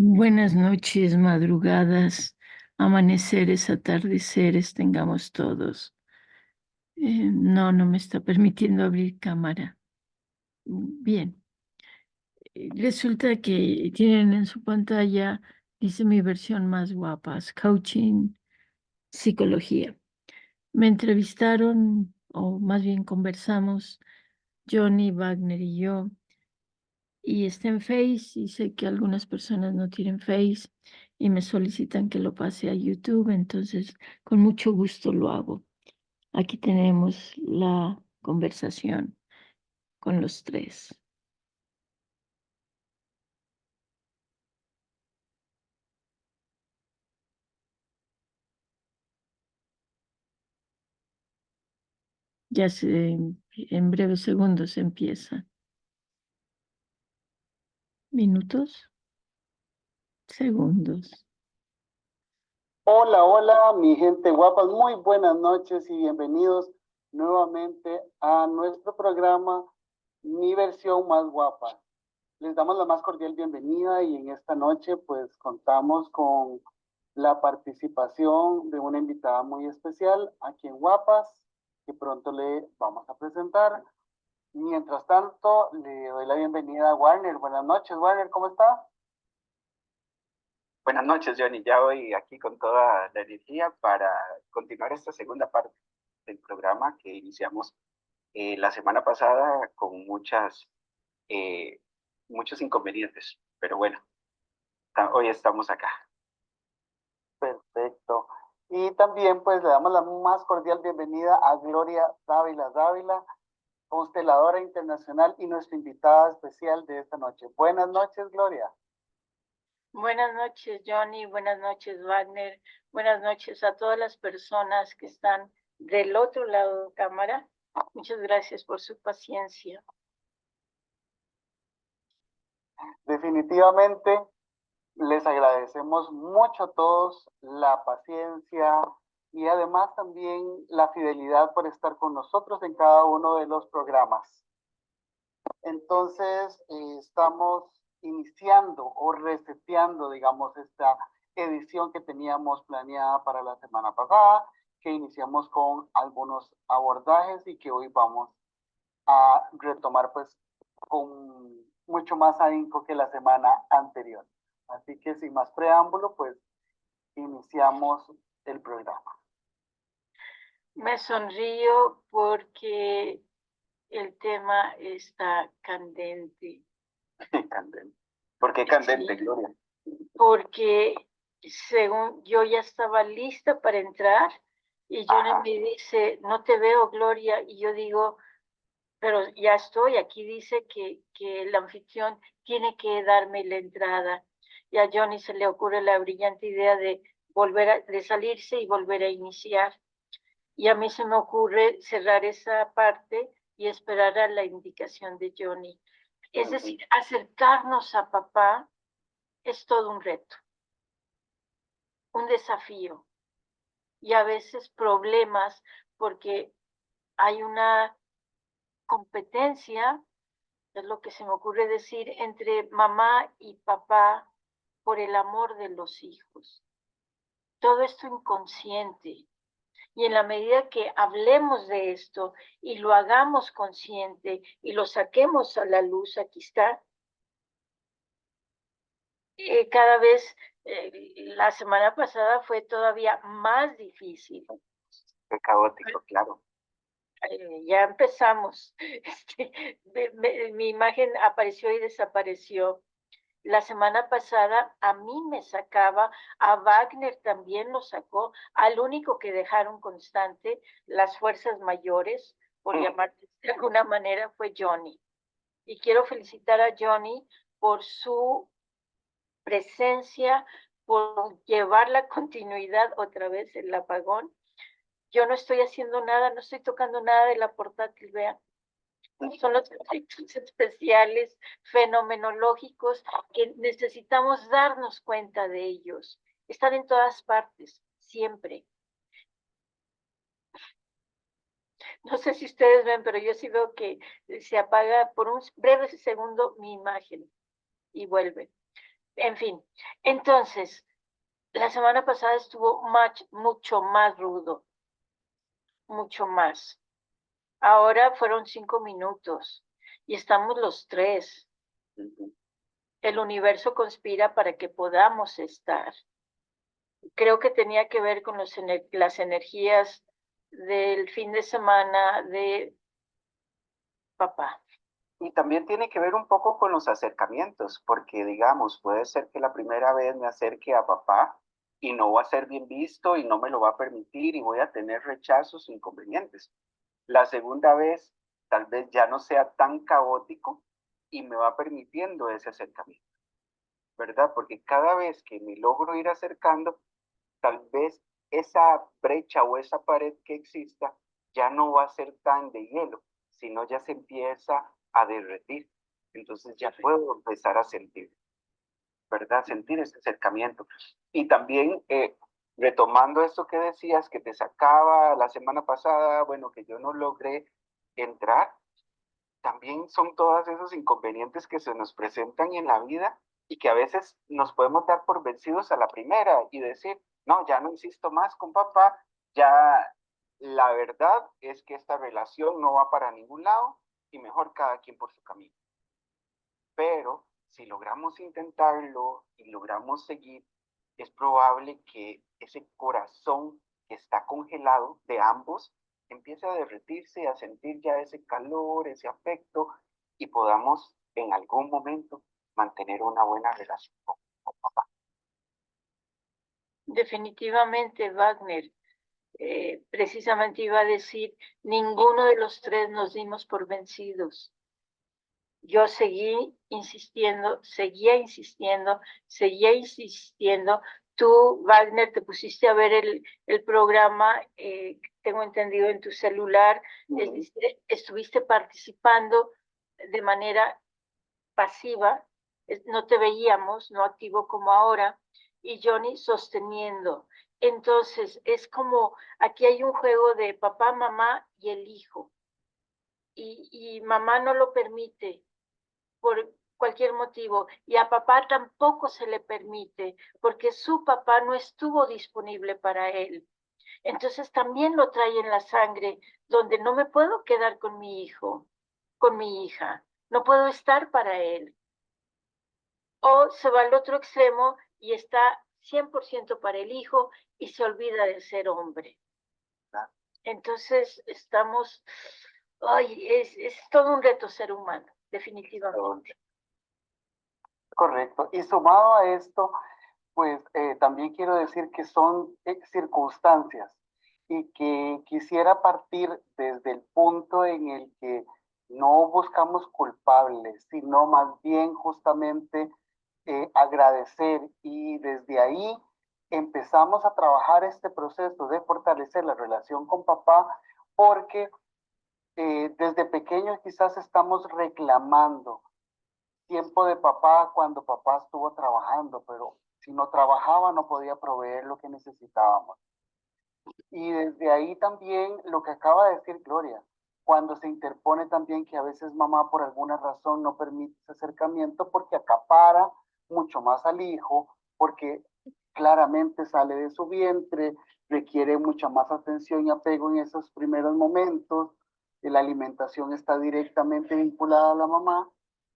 Buenas noches, madrugadas, amaneceres, atardeceres, tengamos todos. No me está permitiendo abrir cámara. Bien, resulta que tienen en su pantalla, dice mi versión más guapas, coaching, psicología. Me entrevistaron, o más bien conversamos, Johnny Wagner y yo, y está en Face, y sé que algunas personas no tienen Face y me solicitan que lo pase a YouTube, entonces con mucho gusto lo hago. Aquí tenemos la conversación con los tres. Ya en breves segundos empieza. ¿Minutos? Segundos. Hola, hola, mi gente guapa, muy buenas noches y bienvenidos nuevamente a nuestro programa Mi versión más guapa. Les damos la más cordial bienvenida y en esta noche pues contamos con la participación de una invitada muy especial aquí en Guapas, que pronto le vamos a presentar. Mientras tanto, le doy la bienvenida a Warner. Buenas noches, Warner, ¿cómo está? Buenas noches, Johnny. Ya hoy aquí con toda la energía para continuar esta segunda parte del programa que iniciamos la semana pasada con eh, muchos inconvenientes. Pero bueno, hoy estamos acá. Perfecto. Y también pues le damos la más cordial bienvenida a Gloria Dávila, consteladora internacional y nuestra invitada especial de esta noche. Buenas noches, Gloria. Buenas noches, Johnny. Buenas noches, Wagner. Buenas noches a todas las personas que están del otro lado de cámara. Muchas gracias por su paciencia. Definitivamente les agradecemos mucho a todos la paciencia y además también la fidelidad por estar con nosotros en cada uno de los programas. Entonces, estamos iniciando o reseteando, digamos, esta edición que teníamos planeada para la semana pasada, que iniciamos con algunos abordajes y que hoy vamos a retomar pues con mucho más ahínco que la semana anterior. Así que sin más preámbulo, pues iniciamos el programa. Me sonrío porque el tema está candente. Candente. ¿Por qué candente, Sí, Gloria? porque según yo ya estaba lista para entrar y Johnny me dice, no te veo, Gloria, y yo digo, pero ya estoy, aquí dice que el anfitrión tiene que darme la entrada. Y a Johnny se le ocurre la brillante idea de de salirse y volver a iniciar. Y a mí se me ocurre cerrar esa parte y esperar a la indicación de Johnny. Es decir, acercarnos a papá es todo un reto, un desafío y a veces problemas porque hay una competencia, es lo que se me ocurre decir, entre mamá y papá por el amor de los hijos. Todo esto inconsciente. Y en la medida que hablemos de esto y lo hagamos consciente y lo saquemos a la luz, aquí está, cada vez, la semana pasada fue todavía más difícil. Fue caótico, claro. Ya empezamos. Mi imagen apareció y desapareció. La semana pasada a mí me sacaba, a Wagner también lo sacó, al único que dejaron constante las fuerzas mayores, por llamar de alguna manera, fue Johnny. Y quiero felicitar a Johnny por su presencia, por llevar la continuidad otra vez, el apagón. Yo no estoy haciendo nada, no estoy tocando nada de la portátil, vean. Son los efectos especiales, fenomenológicos, que necesitamos darnos cuenta de ellos. Están en todas partes, siempre. No sé si ustedes ven, pero yo sí veo que se apaga por un breve segundo mi imagen y vuelve. En fin, entonces, la semana pasada estuvo mucho más rudo, mucho más. Ahora fueron 5 minutos y estamos los tres. El universo conspira para que podamos estar. Creo que tenía que ver con las energías del fin de semana de papá. Y también tiene que ver un poco con los acercamientos, porque digamos, puede ser que la primera vez me acerque a papá y no va a ser bien visto y no me lo va a permitir y voy a tener rechazos o inconvenientes. La segunda vez tal vez ya no sea tan caótico y me va permitiendo ese acercamiento, ¿verdad? Porque cada vez que me logro ir acercando, tal vez esa brecha o esa pared que exista ya no va a ser tan de hielo, sino ya se empieza a derretir. Entonces ya puedo empezar a sentir, ¿verdad? Sentir ese acercamiento. Y también retomando esto que decías, que te sacaba la semana pasada, bueno, que yo no logré entrar, también son todos esos inconvenientes que se nos presentan en la vida y que a veces nos podemos dar por vencidos a la primera y decir, no, ya no insisto más con papá, ya la verdad es que esta relación no va para ningún lado y mejor cada quien por su camino. Pero si logramos intentarlo y logramos seguir, es probable que ese corazón que está congelado de ambos empiece a derretirse, a sentir ya ese calor, ese afecto y podamos en algún momento mantener una buena relación con papá. Definitivamente, Wagner, precisamente iba a decir, ninguno de los tres nos dimos por vencidos. Yo seguía insistiendo. Tú, Wagner, te pusiste a ver el programa, tengo entendido, en tu celular, es decir, estuviste participando de manera pasiva, no te veíamos, no activo como ahora, y Johnny sosteniendo. Entonces, es como, aquí hay un juego de papá, mamá y el hijo, y mamá no lo permite por cualquier motivo, y a papá tampoco se le permite, porque su papá no estuvo disponible para él. Entonces también lo trae en la sangre, donde no me puedo quedar con mi hijo, con mi hija, no puedo estar para él. O se va al otro extremo y está 100% para el hijo y se olvida de ser hombre. Entonces estamos, ay, es todo un reto ser humano, definitivamente. Correcto. Y sumado a esto, pues también quiero decir que son circunstancias y que quisiera partir desde el punto en el que no buscamos culpables, sino más bien justamente agradecer y desde ahí empezamos a trabajar este proceso de fortalecer la relación con papá porque desde pequeños quizás estamos reclamando tiempo de papá cuando papá estuvo trabajando, pero si no trabajaba no podía proveer lo que necesitábamos. Y desde ahí también lo que acaba de decir Gloria, cuando se interpone también que a veces mamá por alguna razón no permite ese acercamiento porque acapara mucho más al hijo, porque claramente sale de su vientre, requiere mucha más atención y apego en esos primeros momentos, y la alimentación está directamente vinculada a la mamá,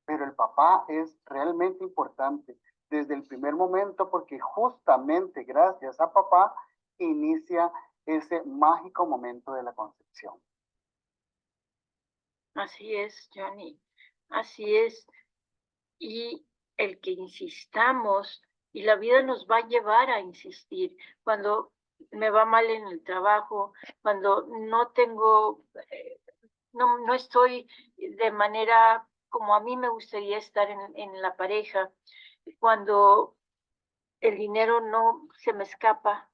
pero el papá es realmente importante desde el primer momento porque justamente gracias a papá inicia ese mágico momento de la concepción. Así es, Johnny, así es. Y el que insistamos, y la vida nos va a llevar a insistir, cuando me va mal en el trabajo, cuando no tengo, no estoy de manera como a mí me gustaría estar en la pareja, cuando el dinero no se me escapa,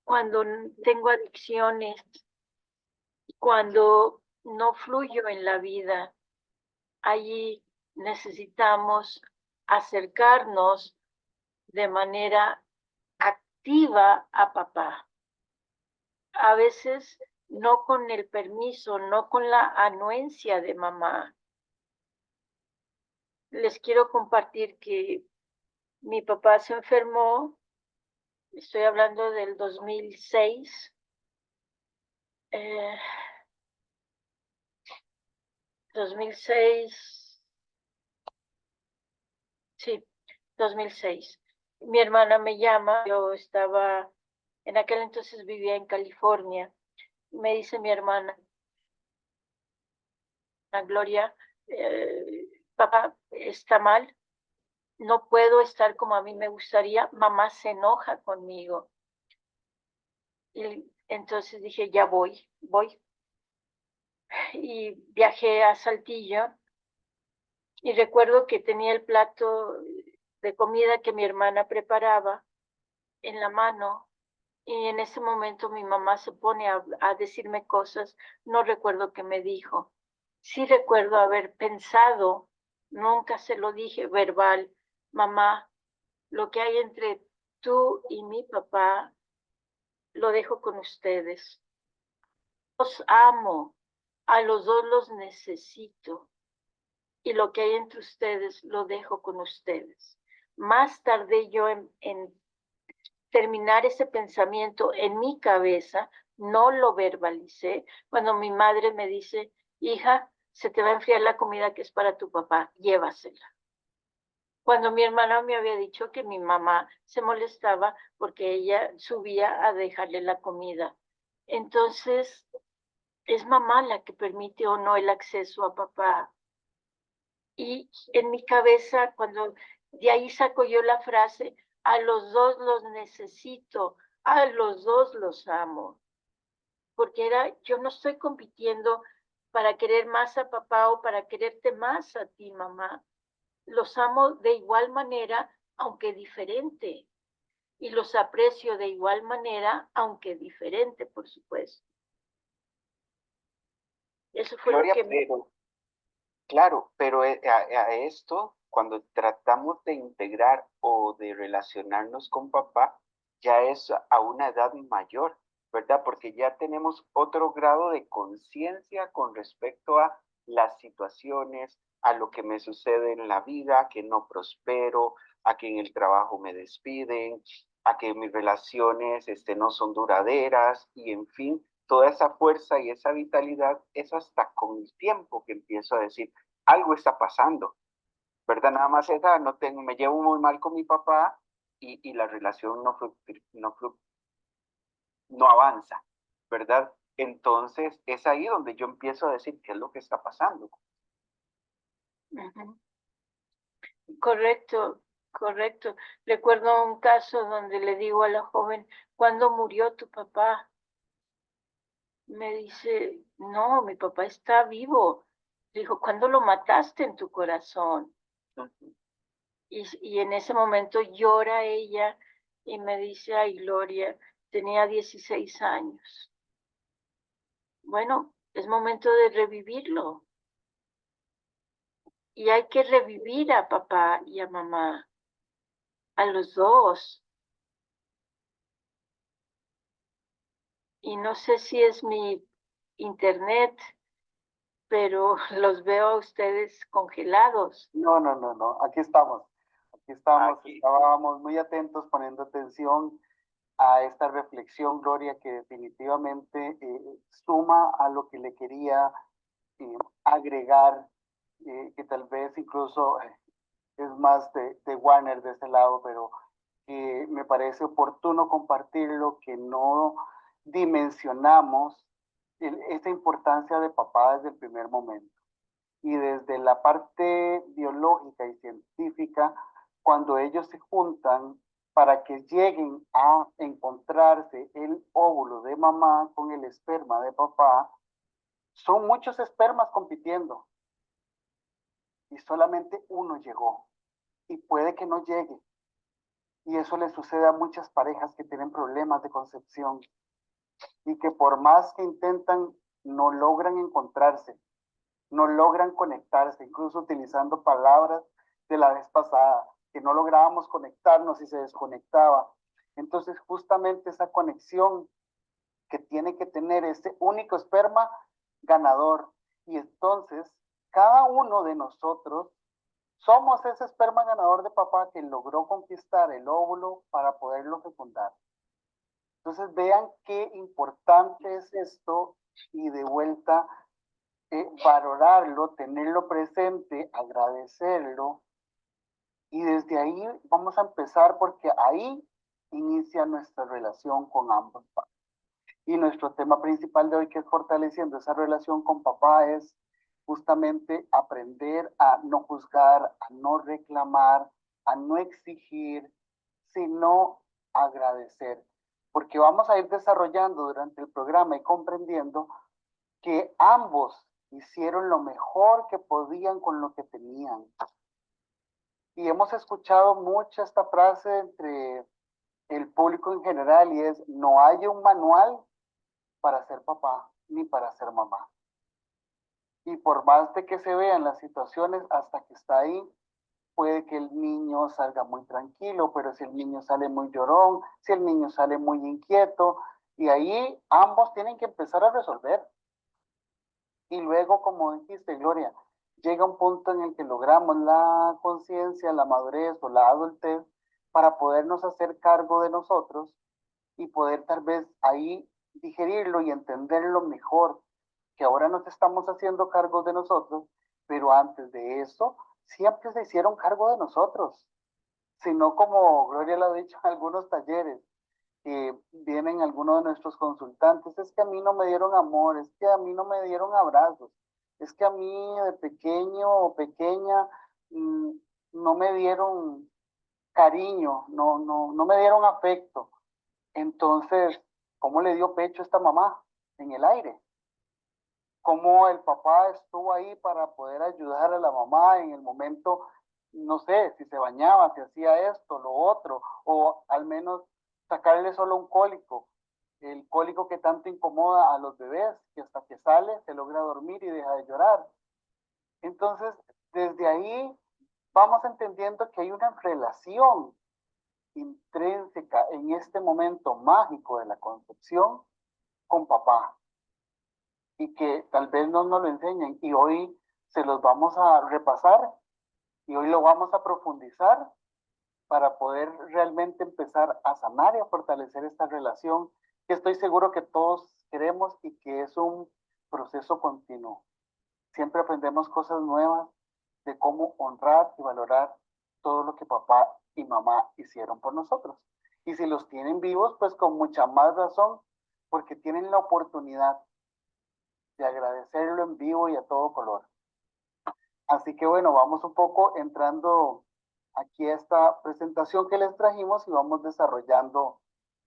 cuando tengo adicciones, cuando no fluyo en la vida, allí necesitamos acercarnos de manera activa a papá. A veces no con el permiso, no con la anuencia de mamá. les quiero compartir que mi papá se enfermó, estoy hablando del 2006. 2006, sí, 2006. Mi hermana me llama, yo estaba, en aquel entonces vivía en California, me dice mi hermana, Gloria, papá está mal, no puedo estar como a mí me gustaría, mamá se enoja conmigo. Y entonces dije, ya voy. Y viajé a Saltillo y recuerdo que tenía el plato de comida que mi hermana preparaba en la mano y en ese momento mi mamá se pone a decirme cosas, no recuerdo qué me dijo. Sí recuerdo haber pensado, nunca se lo dije verbal, mamá, lo que hay entre tú y mi papá, lo dejo con ustedes. Los amo, a los dos los necesito y lo que hay entre ustedes lo dejo con ustedes. Más tardé yo en terminar ese pensamiento en mi cabeza, no lo verbalicé, cuando mi madre me dice, hija, se te va a enfriar la comida que es para tu papá, llévasela. Cuando mi hermana me había dicho que mi mamá se molestaba porque ella subía a dejarle la comida. Entonces, es mamá la que permite o no el acceso a papá. Y en mi cabeza, cuando de ahí saco yo la frase, a los dos los necesito, a los dos los amo. Porque yo no estoy compitiendo para querer más a papá o para quererte más a ti, mamá. Los amo de igual manera, aunque diferente. Y los aprecio de igual manera, aunque diferente, por supuesto. Eso fue Gloria, lo que claro, pero a esto, cuando tratamos de integrar o de relacionarnos con papá, ya es a una edad mayor, ¿verdad? Porque ya tenemos otro grado de conciencia con respecto a las situaciones, a lo que me sucede en la vida, que no prospero, a que en el trabajo me despiden, a que mis relaciones no son duraderas y en fin, toda esa fuerza y esa vitalidad es hasta con el tiempo que empiezo a decir, algo está pasando, ¿verdad? Nada más esa, no tengo, me llevo muy mal con mi papá y la relación no avanza, ¿verdad? Entonces es ahí donde yo empiezo a decir qué es lo que está pasando. Correcto, correcto. Recuerdo un caso donde le digo a la joven, ¿cuándo murió tu papá? Me dice, no, mi papá está vivo. Dijo, ¿cuándo lo mataste en tu corazón? Y en ese momento llora ella y me dice, ay, Gloria, tenía 16 años. Bueno, es momento de revivirlo. Y hay que revivir a papá y a mamá, a los dos. Y no sé si es mi internet, pero los veo a ustedes congelados. No, no, no, no, aquí estamos. Aquí estamos, Aquí. estábamos muy atentos poniendo atención a esta reflexión, Gloria, que definitivamente suma a lo que le quería agregar, que tal vez incluso es más de Warner de ese lado, pero me parece oportuno compartirlo, que no dimensionamos esa importancia de papá desde el primer momento. Y desde la parte biológica y científica, cuando ellos se juntan para que lleguen a encontrarse el óvulo de mamá con el esperma de papá, son muchos espermas compitiendo y solamente uno llegó y puede que no llegue. Y eso le sucede a muchas parejas que tienen problemas de concepción y que por más que intentan, no logran encontrarse, no logran conectarse, incluso utilizando palabras de la vez pasada, que no lográbamos conectarnos y se desconectaba. Entonces, justamente esa conexión que tiene que tener ese único esperma ganador. Y entonces, cada uno de nosotros somos ese esperma ganador de papá que logró conquistar el óvulo para poderlo fecundar. Entonces vean qué importante es esto y de vuelta valorarlo, tenerlo presente, agradecerlo. Y desde ahí vamos a empezar porque ahí inicia nuestra relación con ambos padres. Y nuestro tema principal de hoy, que es fortaleciendo esa relación con papá, es justamente aprender a no juzgar, a no reclamar, a no exigir, sino agradecer. Porque vamos a ir desarrollando durante el programa y comprendiendo que ambos hicieron lo mejor que podían con lo que tenían. Y hemos escuchado mucho esta frase entre el público en general y es, no hay un manual para ser papá ni para ser mamá. Y por más de que se vean las situaciones hasta que está ahí, puede que el niño salga muy tranquilo, pero si el niño sale muy llorón, si el niño sale muy inquieto, y ahí ambos tienen que empezar a resolver. Y luego, como dijiste, Gloria, llega un punto en el que logramos la conciencia, la madurez o la adultez para podernos hacer cargo de nosotros y poder tal vez ahí digerirlo y entenderlo mejor, que ahora nos estamos haciendo cargo de nosotros, pero antes de eso siempre se hicieron cargo de nosotros, sino como Gloria lo ha dicho en algunos talleres, que vienen algunos de nuestros consultantes, es que a mí no me dieron amor, es que a mí no me dieron abrazos, es que a mí de pequeño o pequeña no me dieron cariño, no me dieron afecto. Entonces, ¿cómo le dio pecho a esta mamá en el aire? ¿Cómo el papá estuvo ahí para poder ayudar a la mamá en el momento, no sé, si se bañaba, si hacía esto, lo otro, o al menos sacarle solo un cólico, el cólico que tanto incomoda a los bebés, que hasta que sale se logra dormir y deja de llorar? Entonces, desde ahí vamos entendiendo que hay una relación intrínseca en este momento mágico de la concepción con papá y que tal vez no nos lo enseñen y hoy se los vamos a repasar y hoy lo vamos a profundizar para poder realmente empezar a sanar y a fortalecer esta relación que estoy seguro que todos queremos y que es un proceso continuo. Siempre aprendemos cosas nuevas de cómo honrar y valorar todo lo que papá y mamá hicieron por nosotros. Y si los tienen vivos, pues con mucha más razón, porque tienen la oportunidad de agradecerlo en vivo y a todo color. Así que bueno, vamos un poco entrando aquí a esta presentación que les trajimos y vamos desarrollando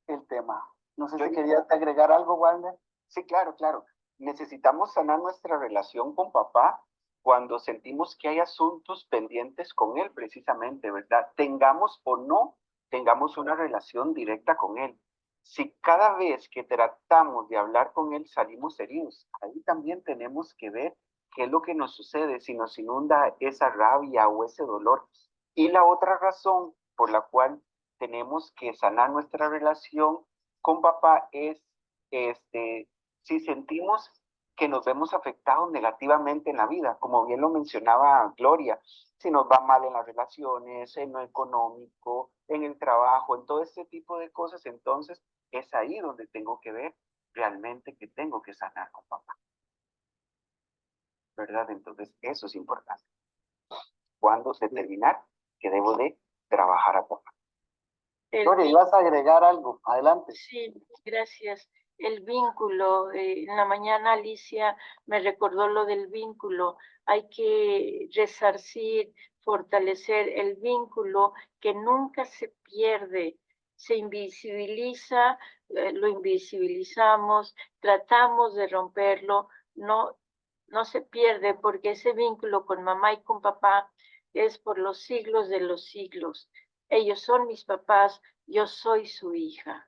el tema. No sé si querías agregar algo, Warner. Sí, claro, claro. Necesitamos sanar nuestra relación con papá cuando sentimos que hay asuntos pendientes con él, precisamente, ¿verdad? Tengamos o no tengamos una relación directa con él. Si cada vez que tratamos de hablar con él salimos heridos, ahí también tenemos que ver qué es lo que nos sucede, si nos inunda esa rabia o ese dolor. Y la otra razón por la cual tenemos que sanar nuestra relación con papá es si sentimos que nos vemos afectados negativamente en la vida, como bien lo mencionaba Gloria, si nos va mal en las relaciones, en lo económico, en el trabajo, en todo este tipo de cosas, entonces es ahí donde tengo que ver realmente que tengo que sanar con papá. ¿Verdad? Entonces eso es importante. Cuando determinar que debo de trabajar a papá. Gloria, ibas a agregar algo, adelante. Sí, gracias. El vínculo, en la mañana Alicia me recordó lo del vínculo. Hay que resarcir, fortalecer el vínculo que nunca se pierde, se invisibiliza, lo invisibilizamos, tratamos de romperlo, no se pierde porque ese vínculo con mamá y con papá es por los siglos de los siglos. Ellos son mis papás, yo soy su hija.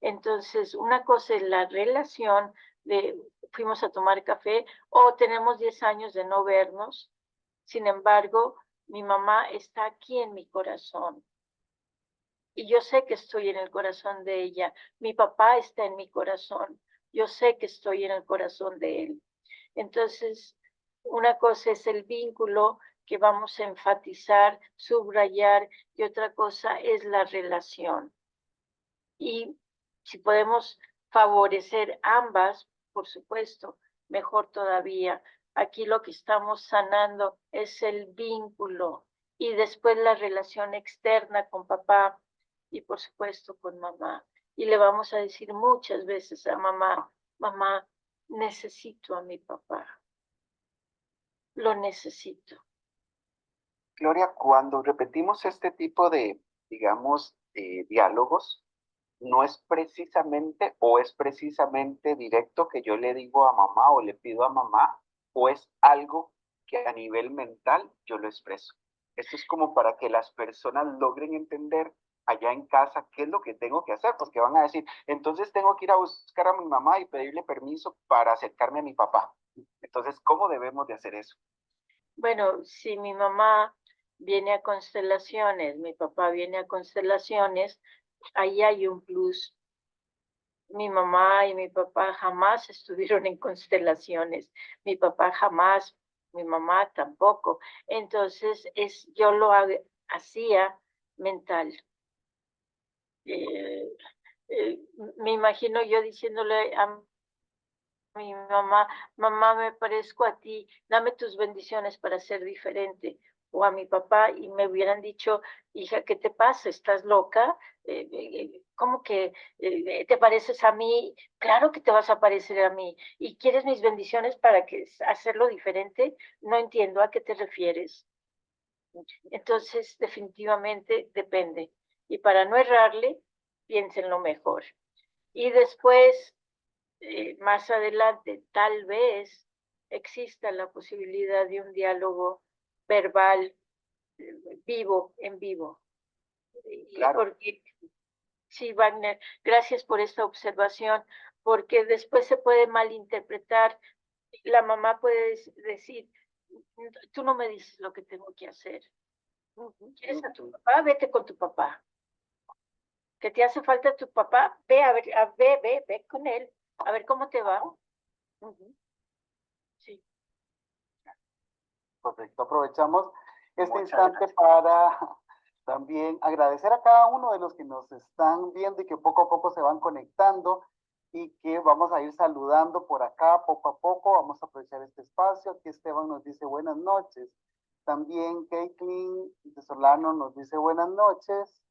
Entonces, una cosa es la relación de fuimos a tomar café o tenemos 10 años de no vernos. Sin embargo, mi mamá está aquí en mi corazón. Y yo sé que estoy en el corazón de ella. Mi papá está en mi corazón. Yo sé que estoy en el corazón de él. Entonces, una cosa es el vínculo que vamos a enfatizar, subrayar, y otra cosa es la relación. Y si podemos favorecer ambas, por supuesto, mejor todavía. Aquí lo que estamos sanando es el vínculo y después la relación externa con papá y por supuesto con mamá. Y le vamos a decir muchas veces a mamá, mamá, necesito a mi papá. Lo necesito. Gloria, cuando repetimos este tipo de, digamos, diálogos, no es precisamente o es precisamente directo que yo le digo a mamá o le pido a mamá, o es algo que a nivel mental yo lo expreso. Esto es como para que las personas logren entender allá en casa qué es lo que tengo que hacer, porque van a decir, entonces tengo que ir a buscar a mi mamá y pedirle permiso para acercarme a mi papá. Entonces, ¿cómo debemos de hacer eso? Bueno, si mi mamá viene a constelaciones, mi papá viene a constelaciones, ahí hay un plus. Mi mamá y mi papá jamás estuvieron en constelaciones, mi papá jamás, mi mamá tampoco. Entonces, yo lo hacía mental. Eh, Me imagino yo diciéndole a mi mamá, mamá, me parezco a ti, dame tus bendiciones para ser diferente. O a mi papá y me hubieran dicho, hija, ¿qué te pasa? ¿Estás loca? ¿Cómo que te pareces a mí? Claro que te vas a parecer a mí. ¿Y quieres mis bendiciones para hacerlo diferente? No entiendo a qué te refieres. Entonces, definitivamente depende. Y para no errarle, piénsenlo mejor. Y después más adelante tal vez exista la posibilidad de un diálogo verbal vivo, en vivo. Claro. Porque, sí, Wagner, gracias por esta observación, porque después se puede malinterpretar. La mamá puede decir, tú no me dices lo que tengo que hacer. ¿Quieres a tu papá? Vete con tu papá. ¿Que te hace falta tu papá? Ve, a ver, ve con él, a ver cómo te va. Sí. Correcto. Aprovechamos este Muchas instante gracias. para también agradecer a cada uno de los que nos están viendo y que poco a poco se van conectando y que vamos a ir saludando por acá poco a poco. Vamos a aprovechar este espacio. Aquí Esteban nos dice buenas noches. También Caitlin de Solano nos dice buenas noches.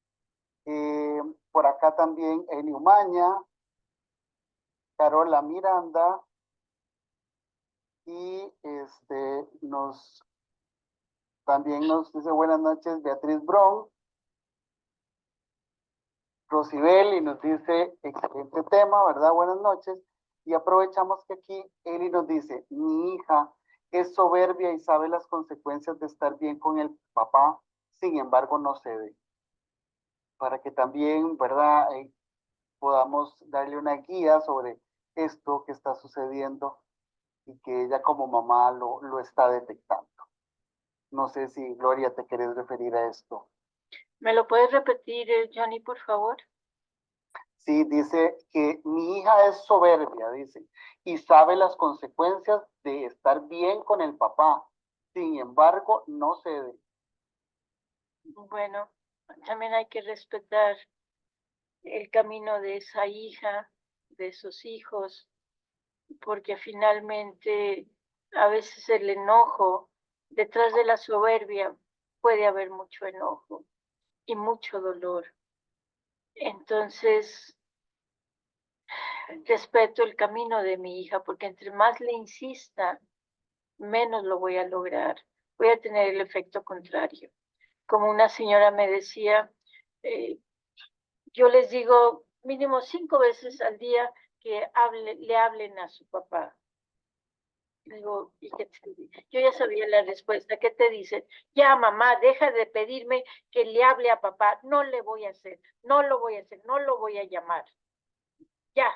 Por acá también Eli Umaña, Carola Miranda y también nos dice buenas noches Beatriz Brown, Rosibel, y nos dice excelente tema, ¿verdad? Buenas noches. Y aprovechamos que aquí Eli nos dice, mi hija es soberbia y sabe las consecuencias de estar bien con el papá, sin embargo no cede. Para que también, ¿verdad? Podamos darle una guía sobre esto que está sucediendo y que ella como mamá lo está detectando. No sé si Gloria te querés referir a esto. ¿Me lo puedes repetir, Johnny, por favor? Sí, dice que mi hija es soberbia, dice, y sabe las consecuencias de estar bien con el papá. Sin embargo, no cede. Bueno, también hay que respetar el camino de esa hija, de esos hijos, porque finalmente a veces el enojo, detrás de la soberbia, puede haber mucho enojo y mucho dolor. Entonces, respeto el camino de mi hija, porque entre más le insista, menos lo voy a lograr. Voy a tener el efecto contrario. Como una señora me decía, eh, yo les digo mínimo 5 veces al día que le hablen a su papá. Digo, ¿y qué te dice? Yo ya sabía la respuesta. ¿Qué te dicen? Ya, mamá, deja de pedirme que le hable a papá. No le voy a hacer, no lo voy a hacer, no lo voy a llamar. Ya,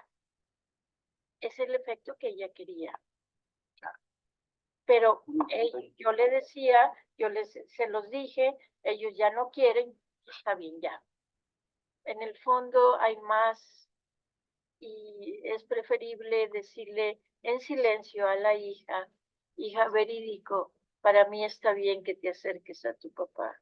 es el efecto que ella quería. Pero yo le decía, se los dije, ellos ya no quieren, está bien, ya. En el fondo hay más y es preferible decirle en silencio a la hija, hija, verídico, para mí está bien que te acerques a tu papá.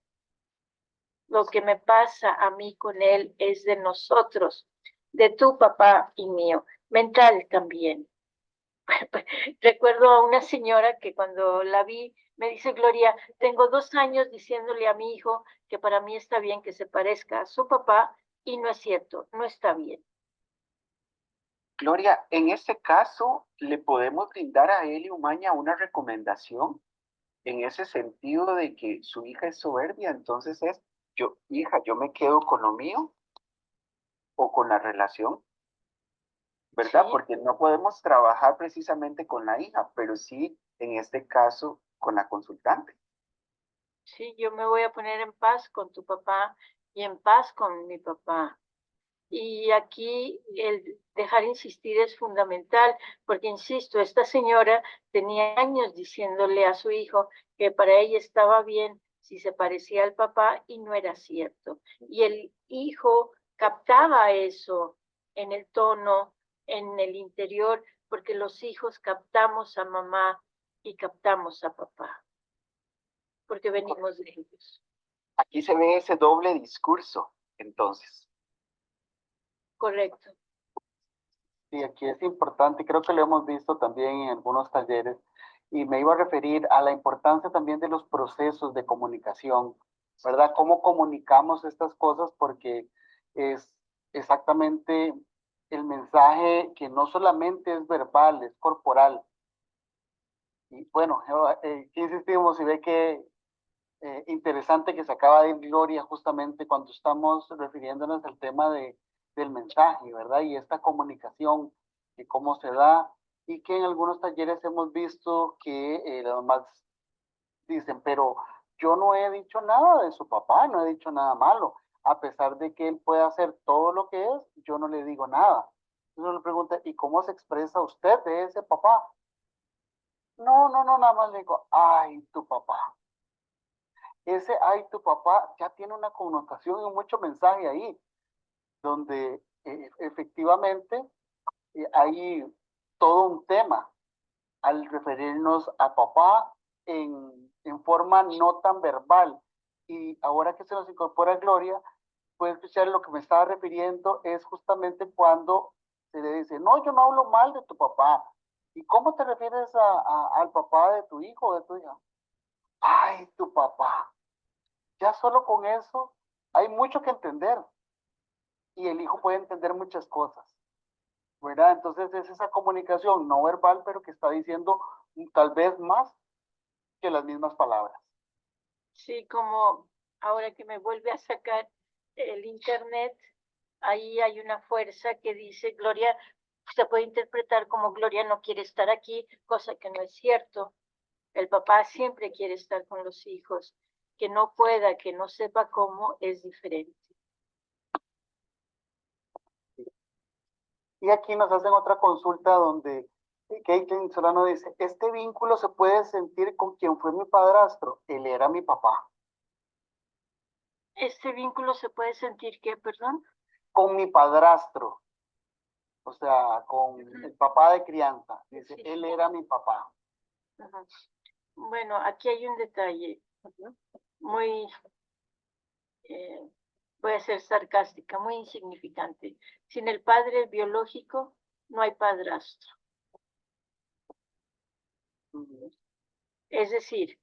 Lo que me pasa a mí con él es de nosotros, de tu papá y mío, mental también. Recuerdo a una señora que cuando la vi me dice, Gloria, tengo 2 años diciéndole a mi hijo que para mí está bien que se parezca a su papá y no es cierto, no está bien. Gloria, en este caso, ¿le podemos brindar a Eli Umaña una recomendación en ese sentido de que su hija es soberbia? Entonces es, hija, yo me quedo con lo mío o con la relación, ¿verdad? Sí, Porque no podemos trabajar precisamente con la hija, pero sí, en este caso, con la consultante. sí, yo me voy a poner en paz con tu papá y en paz con mi papá. Y aquí el dejar insistir es fundamental, porque insisto, esta señora tenía años diciéndole a su hijo que para ella estaba bien si se parecía al papá y no era cierto. Y el hijo captaba eso en el tono, en el interior, porque los hijos captamos a mamá y captamos a papá, porque venimos de ellos. Aquí se ve ese doble discurso, entonces. Correcto. Sí, aquí es importante, creo que lo hemos visto también en algunos talleres, y me iba a referir a la importancia también de los procesos de comunicación, ¿verdad? Cómo comunicamos estas cosas, porque es exactamente el mensaje que no solamente es verbal, es corporal. Y bueno, aquí insistimos y ve que interesante que se acaba de ir Gloria justamente cuando estamos refiriéndonos al tema del mensaje, ¿verdad? Y esta comunicación, y cómo se da, y que en algunos talleres hemos visto que las mamás dicen, pero yo no he dicho nada de su papá, no he dicho nada malo, a pesar de que él puede hacer todo lo que es, yo no le digo nada. Entonces uno le pregunta, ¿y cómo se expresa usted de ese papá? No, no, no, nada más le digo, ay, tu papá. Ese ay, tu papá ya tiene una connotación y mucho mensaje ahí, donde efectivamente hay todo un tema al referirnos a papá en forma no tan verbal. Y ahora que se nos incorpora Gloria, puede escuchar lo que me estaba refiriendo es justamente cuando se le dice, no, yo no hablo mal de tu papá. ¿Y cómo te refieres al papá de tu hijo o de tu hija? Ay, tu papá. Ya solo con eso hay mucho que entender y el hijo puede entender muchas cosas, ¿verdad? Entonces es esa comunicación no verbal, pero que está diciendo tal vez más que las mismas palabras. Sí, como ahora que me vuelve a sacar el internet, ahí hay una fuerza que dice, Gloria, se puede interpretar como Gloria no quiere estar aquí, cosa que no es cierto. El papá siempre quiere estar con los hijos. Que no pueda, que no sepa cómo, es diferente. Y aquí nos hacen otra consulta donde Caitlin Solano dice, este vínculo se puede sentir con quien fue mi padrastro, él era mi papá. Este vínculo se puede sentir que, perdón, Con mi padrastro, o sea, con el papá de crianza, dice, sí, él sí. era mi papá. Ujú. Bueno, aquí hay un detalle muy, voy a ser sarcástica, muy insignificante. Sin el padre biológico no hay padrastro. Es decir,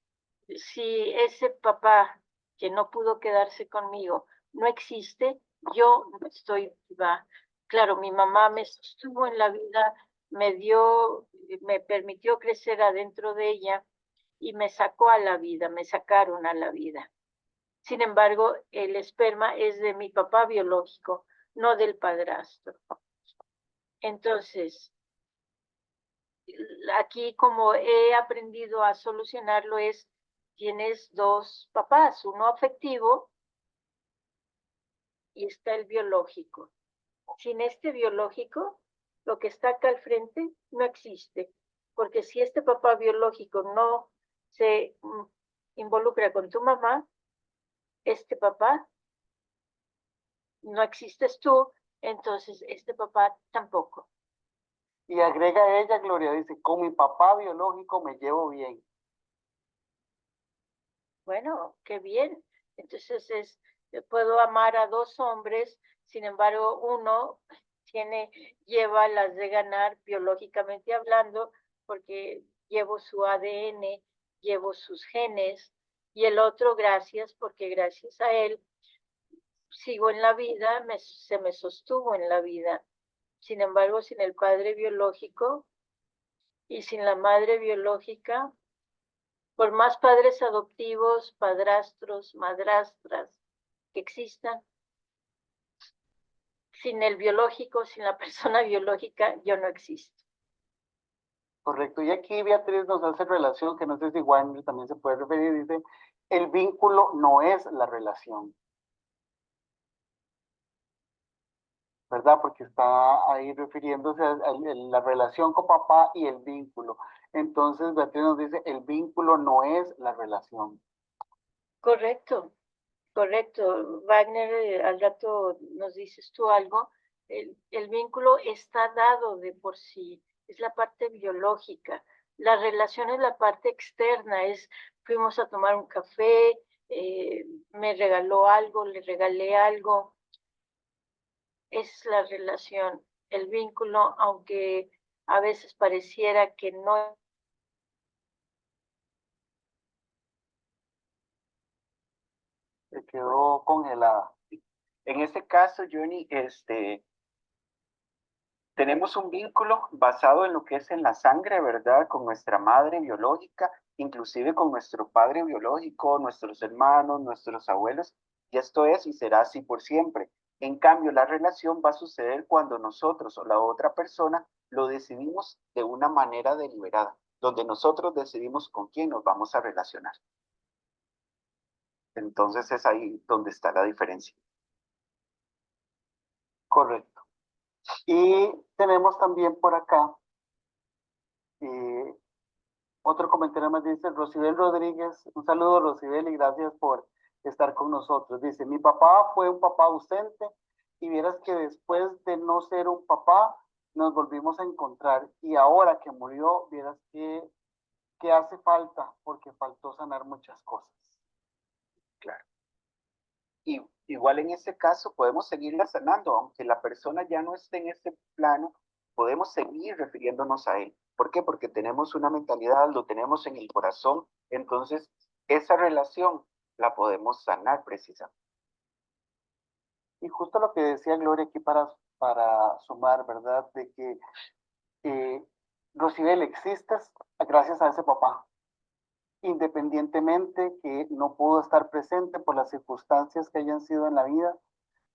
si ese papá que no pudo quedarse conmigo no existe, yo no estoy viva. Claro, mi mamá me sostuvo en la vida, me permitió crecer adentro de ella y me sacó a la vida, me sacaron a la vida. Sin embargo, el esperma es de mi papá biológico, no del padrastro. Entonces, aquí como he aprendido a solucionarlo es, tienes 2 papás, uno afectivo y está el biológico. Sin este biológico, lo que está acá al frente no existe, porque si este papá biológico no se involucra con tu mamá, este papá no existes tú, entonces este papá tampoco. Y agrega ella, Gloria, dice, con mi papá biológico me llevo bien. Bueno, qué bien. Entonces puedo amar a dos hombres, sin embargo, uno lleva las de ganar biológicamente hablando, porque llevo su ADN, llevo sus genes, y el otro, gracias, porque gracias a él sigo en la vida, se me sostuvo en la vida. Sin embargo, sin el padre biológico y sin la madre biológica, por más padres adoptivos, padrastros, madrastras que existan, sin el biológico, sin la persona biológica, yo no existo. Correcto. Y aquí Beatriz nos hace relación, que no sé si Juan también se puede referir, dice, el vínculo no es la relación, ¿verdad? Porque está ahí refiriéndose a la relación con papá y el vínculo. Entonces Beatriz nos dice, el vínculo no es la relación. Correcto, correcto. Wagner, al rato nos dices tú algo. El vínculo está dado de por sí, es la parte biológica. La relación es la parte externa, fuimos a tomar un café, me regaló algo, le regalé algo. Es la relación, el vínculo, aunque a veces pareciera que no. Se quedó congelada. En este caso, Johnny, tenemos un vínculo basado en lo que es en la sangre, ¿verdad? Con nuestra madre biológica, inclusive con nuestro padre biológico, nuestros hermanos, nuestros abuelos, y esto es y será así por siempre. En cambio, la relación va a suceder cuando nosotros o la otra persona lo decidimos de una manera deliberada, donde nosotros decidimos con quién nos vamos a relacionar. Entonces es ahí donde está la diferencia. Correcto. Y tenemos también por acá eh, otro comentario más, dice Rosibel Rodríguez. Un saludo, Rosibel, y gracias por estar con nosotros. Dice, mi papá fue un papá ausente y vieras que después de no ser un papá, nos volvimos a encontrar. Y ahora que murió, vieras que hace falta, porque faltó sanar muchas cosas. Claro. Y igual en ese caso podemos seguirla sanando, aunque la persona ya no esté en este plano, podemos seguir refiriéndonos a él. ¿Por qué? Porque tenemos una mentalidad, lo tenemos en el corazón, entonces esa relación la podemos sanar precisamente. Y justo lo que decía Gloria aquí para sumar, ¿verdad? De que Rosibel existes gracias a ese papá, independientemente que no pudo estar presente por las circunstancias que hayan sido en la vida,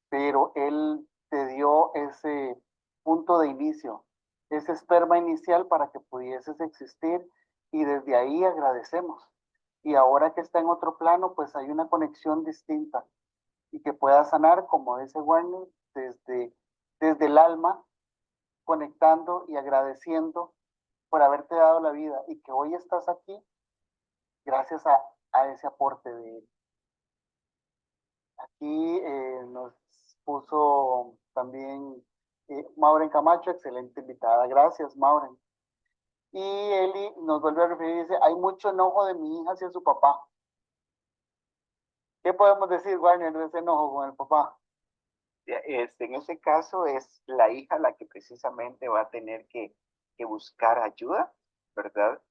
pero él te dio ese punto de inicio, ese esperma inicial para que pudieses existir y desde ahí agradecemos. Y ahora que está en otro plano, pues hay una conexión distinta y que pueda sanar, como dice Warner, desde el alma, conectando y agradeciendo por haberte dado la vida y que hoy estás aquí gracias a ese aporte de él. Aquí nos puso también Mauren Camacho, excelente invitada. Gracias, Mauren. Y Eli nos vuelve a referir, dice, hay mucho enojo de mi hija hacia su papá. ¿Qué podemos decir, Warner, de ese enojo con el papá? En ese caso es la hija la que precisamente va a tener que buscar ayuda, ¿verdad?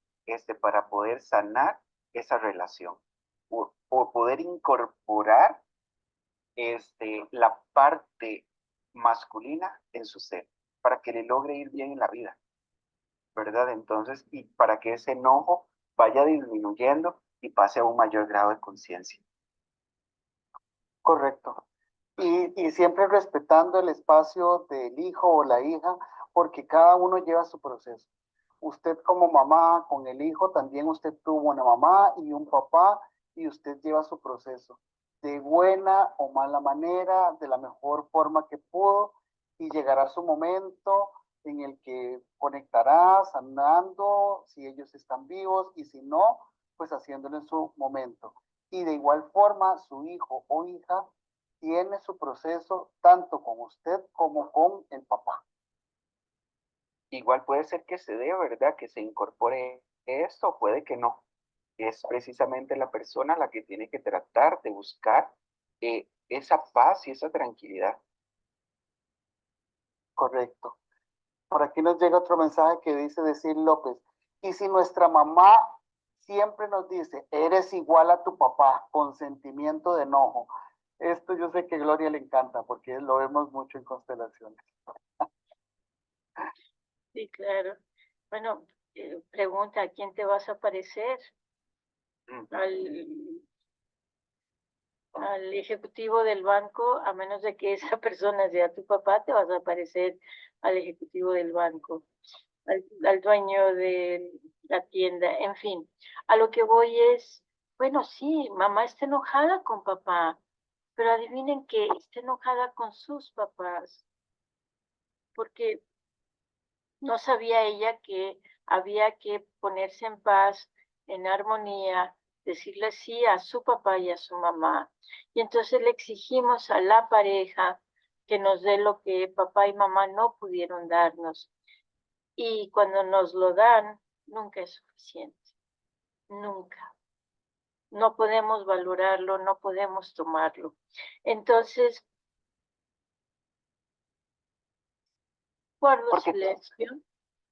Para poder sanar esa relación o poder incorporar la parte masculina en su ser para que le logre ir bien en la vida, ¿verdad? Entonces, y para que ese enojo vaya disminuyendo y pase a un mayor grado de conciencia. Correcto. Y siempre respetando el espacio del hijo o la hija, porque cada uno lleva su proceso. Usted como mamá, con el hijo, también usted tuvo una mamá y un papá, y usted lleva su proceso de buena o mala manera, de la mejor forma que pudo, y llegará su momento en el que conectará, sanando, si ellos están vivos, y si no, pues haciéndolo en su momento. Y de igual forma, su hijo o hija tiene su proceso tanto con usted como con el papá. Igual puede ser que se dé, ¿verdad? Que se incorpore esto, puede que no. es precisamente la persona la que tiene que tratar de buscar esa paz y esa tranquilidad. Correcto. Por aquí nos llega otro mensaje que dice decir López, y si nuestra mamá siempre nos dice, eres igual a tu papá, con sentimiento de enojo. Esto yo sé que a Gloria le encanta porque lo vemos mucho en constelaciones. Sí, claro. Bueno, pregunta, ¿a quién te vas a parecer? Al ejecutivo del banco, a menos de que esa persona sea tu papá, te vas a parecer al ejecutivo del banco, al dueño de la tienda, en fin. A lo que voy es, bueno, sí, mamá está enojada con papá, pero adivinen que está enojada con sus papás, porque no sabía ella que había que ponerse en paz, en armonía, decirle sí a su papá y a su mamá. Y entonces le exigimos a la pareja que nos dé lo que papá y mamá no pudieron darnos. Y cuando nos lo dan, nunca es suficiente. Nunca. No podemos valorarlo, no podemos tomarlo. Entonces, guardo Porque, silencio,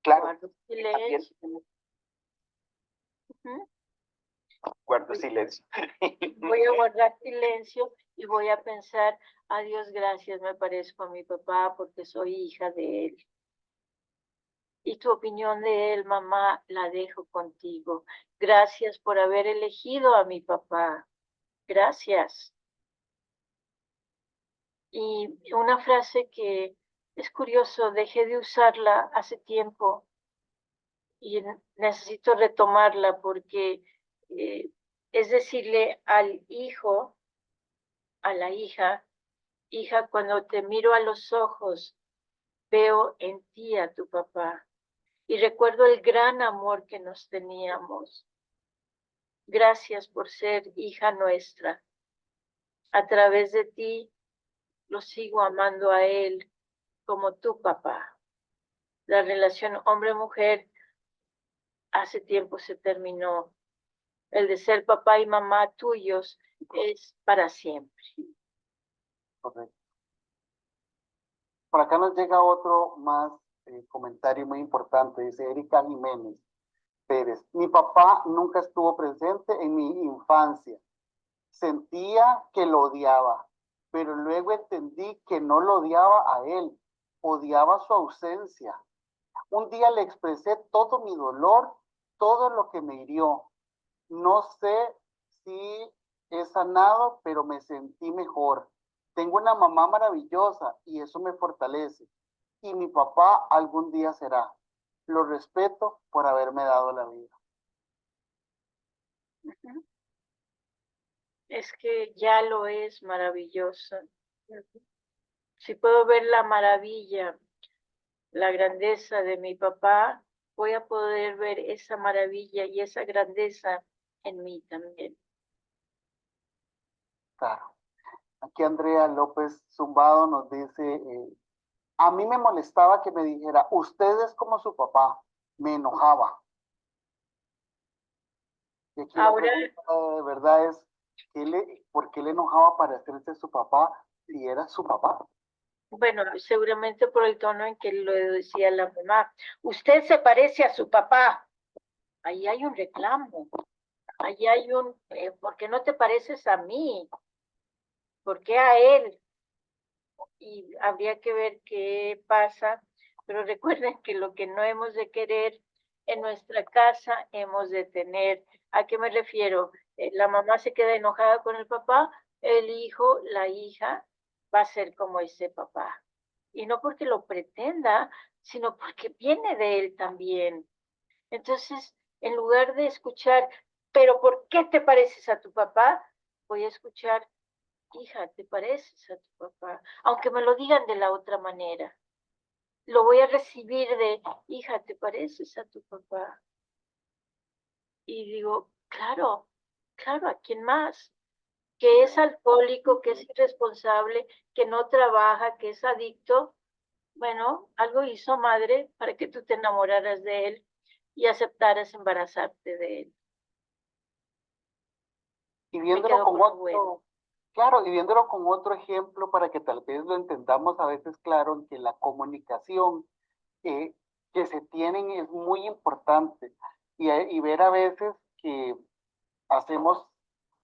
claro, guardo también silencio. guardo silencio. Voy a guardar silencio y voy a pensar, adiós, gracias, me parezco a mi papá porque soy hija de él. Y tu opinión de él, mamá, la dejo contigo. Gracias por haber elegido a mi papá. Gracias. Y una frase que es curioso, dejé de usarla hace tiempo y necesito retomarla porque es decirle al hijo, a la hija, hija, cuando te miro a los ojos, veo en ti a tu papá y recuerdo el gran amor que nos teníamos. Gracias por ser hija nuestra. A través de ti lo sigo amando a él como tu papá. La relación hombre-mujer hace tiempo se terminó. El de ser papá y mamá tuyos es para siempre. Correcto. Por acá nos llega otro más comentario muy importante, dice Erika Jiménez Pérez. Mi papá nunca estuvo presente en mi infancia. Sentía que lo odiaba, pero luego entendí que no lo odiaba a él, odiaba su ausencia. Un día le expresé todo mi dolor, todo lo que me hirió. No sé si he sanado, pero me sentí mejor. Tengo una mamá maravillosa y eso me fortalece. Y mi papá algún día será. Lo respeto por haberme dado la vida. Es que ya lo es maravilloso. Si puedo ver la maravilla, la grandeza de mi papá, voy a poder ver esa maravilla y esa grandeza en mí también. Claro. Aquí Andrea López Zumbado nos dice, a mí me molestaba que me dijera, usted es como su papá. Me enojaba. Y aquí la Ahora, pregunta de verdad es, ¿por qué le enojaba para hacerse su papá si era su papá? bueno, seguramente por el tono en que lo decía la mamá, usted se parece a su papá. Ahí hay un reclamo, ahí hay ¿por qué no te pareces a mí? ¿Por qué a él? Y habría que ver qué pasa, pero recuerden que lo que no hemos de querer en nuestra casa hemos de tener. ¿A qué me refiero? La mamá se queda enojada con el papá, el hijo, la hija va a ser como ese papá. Y no porque lo pretenda, sino porque viene de él también. Entonces, en lugar de escuchar, pero ¿por qué te pareces a tu papá? Voy a escuchar, hija, te pareces a tu papá, aunque me lo digan de la otra manera. Lo voy a recibir de, hija, te pareces a tu papá. Y digo, claro, claro, ¿a quién más? Que es alcohólico, que es irresponsable, que no trabaja, que es adicto. Bueno, algo hizo madre para que tú te enamoraras de él y aceptaras embarazarte de él. Y me viéndolo quedo con con lo otro, bueno. claro, y viéndolo con otro ejemplo para que tal vez lo entendamos a veces claro, en que la comunicación eh, que se tienen es muy importante. Y ver a veces que hacemos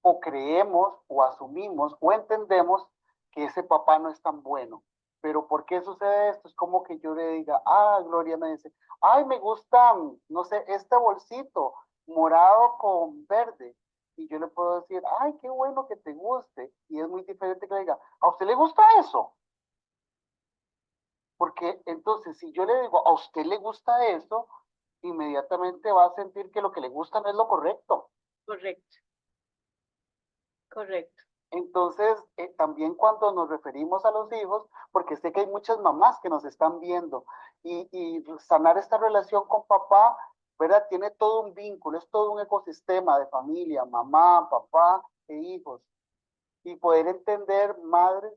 o creemos o asumimos o entendemos que ese papá no es tan bueno. Pero ¿por qué sucede esto? Es como que yo le diga, Gloria me dice, ay, me gusta, no sé, este bolsito morado con verde. Y yo le puedo decir, ay, qué bueno que te guste. Y es muy diferente que le diga, ¿a usted le gusta eso? Porque entonces, si yo le digo, a usted le gusta eso, inmediatamente va a sentir que lo que le gusta no es lo correcto. Correcto, correcto. Entonces, también cuando nos referimos a los hijos, porque sé que hay muchas mamás que nos están viendo y sanar esta relación con papá, ¿verdad? Tiene todo un vínculo, es todo un ecosistema de familia, mamá, papá e hijos. Y poder entender, madres,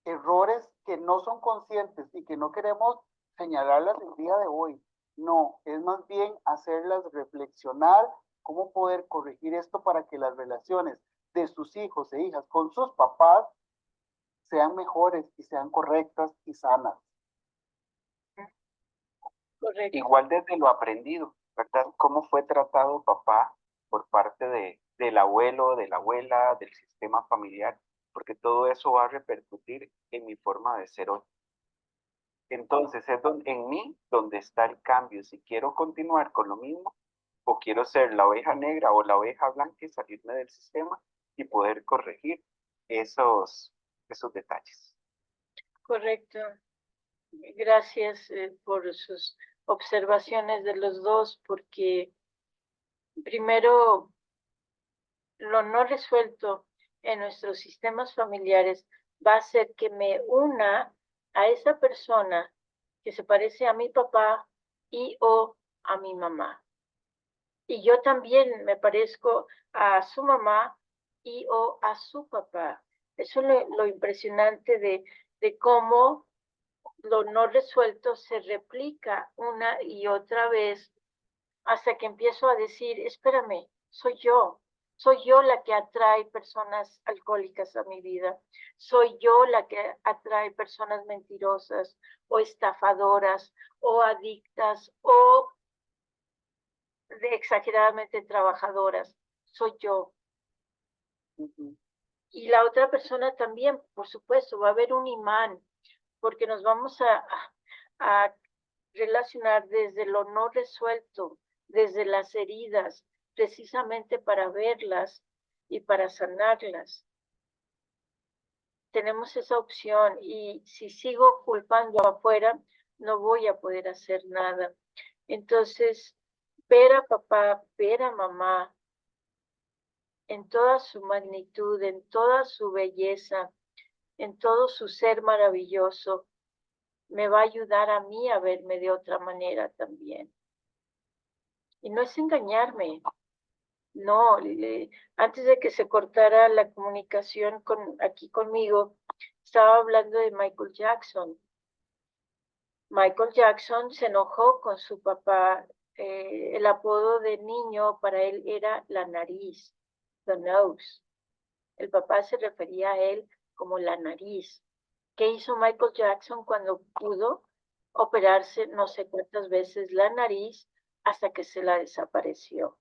errores que no son conscientes y que no queremos señalarlas el día de hoy. No, es más bien hacerlas reflexionar cómo poder corregir esto para que las relaciones de sus hijos e hijas con sus papás sean mejores y sean correctas y sanas. Correcto. Igual desde lo aprendido, ¿verdad? ¿Cómo fue tratado papá por parte del abuelo, de la abuela, del sistema familiar? Porque todo eso va a repercutir en mi forma de ser hoy. Entonces es en mí donde está el cambio. Si quiero continuar con lo mismo o quiero ser la oveja negra o la oveja blanca y salirme del sistema y poder corregir esos detalles. Correcto. Gracias por sus observaciones de los dos, porque primero lo no resuelto en nuestros sistemas familiares va a hacer que me una a esa persona que se parece a mi papá y o a mi mamá. Y yo también me parezco a su mamá y o a su papá. Eso es lo impresionante de cómo lo no resuelto se replica una y otra vez hasta que empiezo a decir, espérame, soy yo la que atrae personas alcohólicas a mi vida, soy yo la que atrae personas mentirosas o estafadoras o adictas o exageradamente trabajadoras, soy yo. Y la otra persona también, por supuesto, va a haber un imán, porque nos vamos a relacionar desde lo no resuelto, desde las heridas, precisamente para verlas y para sanarlas. Tenemos esa opción y si sigo culpando afuera, no voy a poder hacer nada. Entonces, ver a papá, ver a mamá en toda su magnitud, en toda su belleza, en todo su ser maravilloso, me va a ayudar a mí a verme de otra manera también. Y no es engañarme, no, antes de que se cortara la comunicación aquí conmigo, estaba hablando de Michael Jackson. Michael Jackson se enojó con su papá, el apodo de niño para él era la nariz, the nose. El papá se refería a él como la nariz. ¿Qué hizo Michael Jackson cuando pudo operarse no sé cuántas veces la nariz hasta que se la desapareció?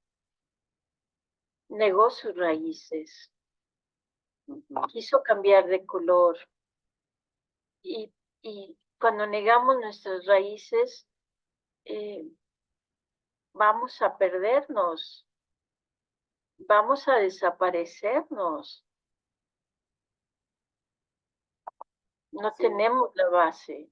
Negó sus raíces, quiso cambiar de color y cuando negamos nuestras raíces vamos a perdernos, vamos a desaparecernos. No Sí. tenemos la base.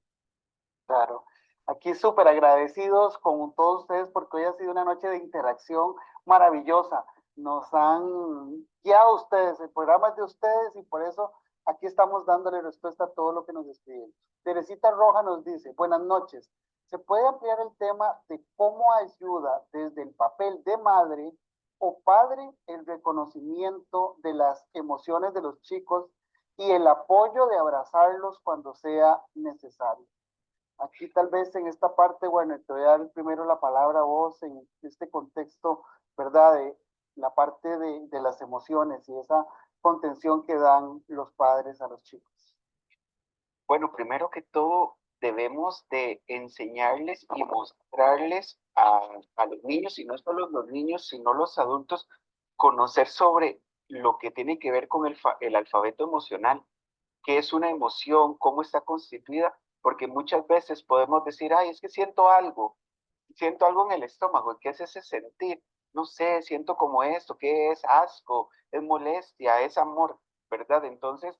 Claro. Aquí súper agradecidos con todos ustedes porque hoy ha sido una noche de interacción maravillosa. Nos han guiado ustedes, el programa es de ustedes y por eso aquí estamos dándole respuesta a todo lo que nos escriben. Teresita Roja nos dice, buenas noches. ¿Se puede ampliar el tema de cómo ayuda desde el papel de madre o padre el reconocimiento de las emociones de los chicos y el apoyo de abrazarlos cuando sea necesario? Aquí tal vez en esta parte, bueno, te voy a dar primero la palabra a vos en este contexto, ¿verdad? la parte de las emociones y esa contención que dan los padres a los chicos? Bueno, primero que todo, debemos de enseñarles y mostrarles a los niños, y no solo los niños, sino los adultos, conocer sobre lo que tiene que ver con el alfabeto emocional, qué es una emoción, cómo está constituida, porque muchas veces podemos decir, ay, es que siento algo en el estómago. ¿Qué es ese sentir? No sé, siento como esto, ¿qué es? Asco, es molestia, es amor, ¿verdad? Entonces,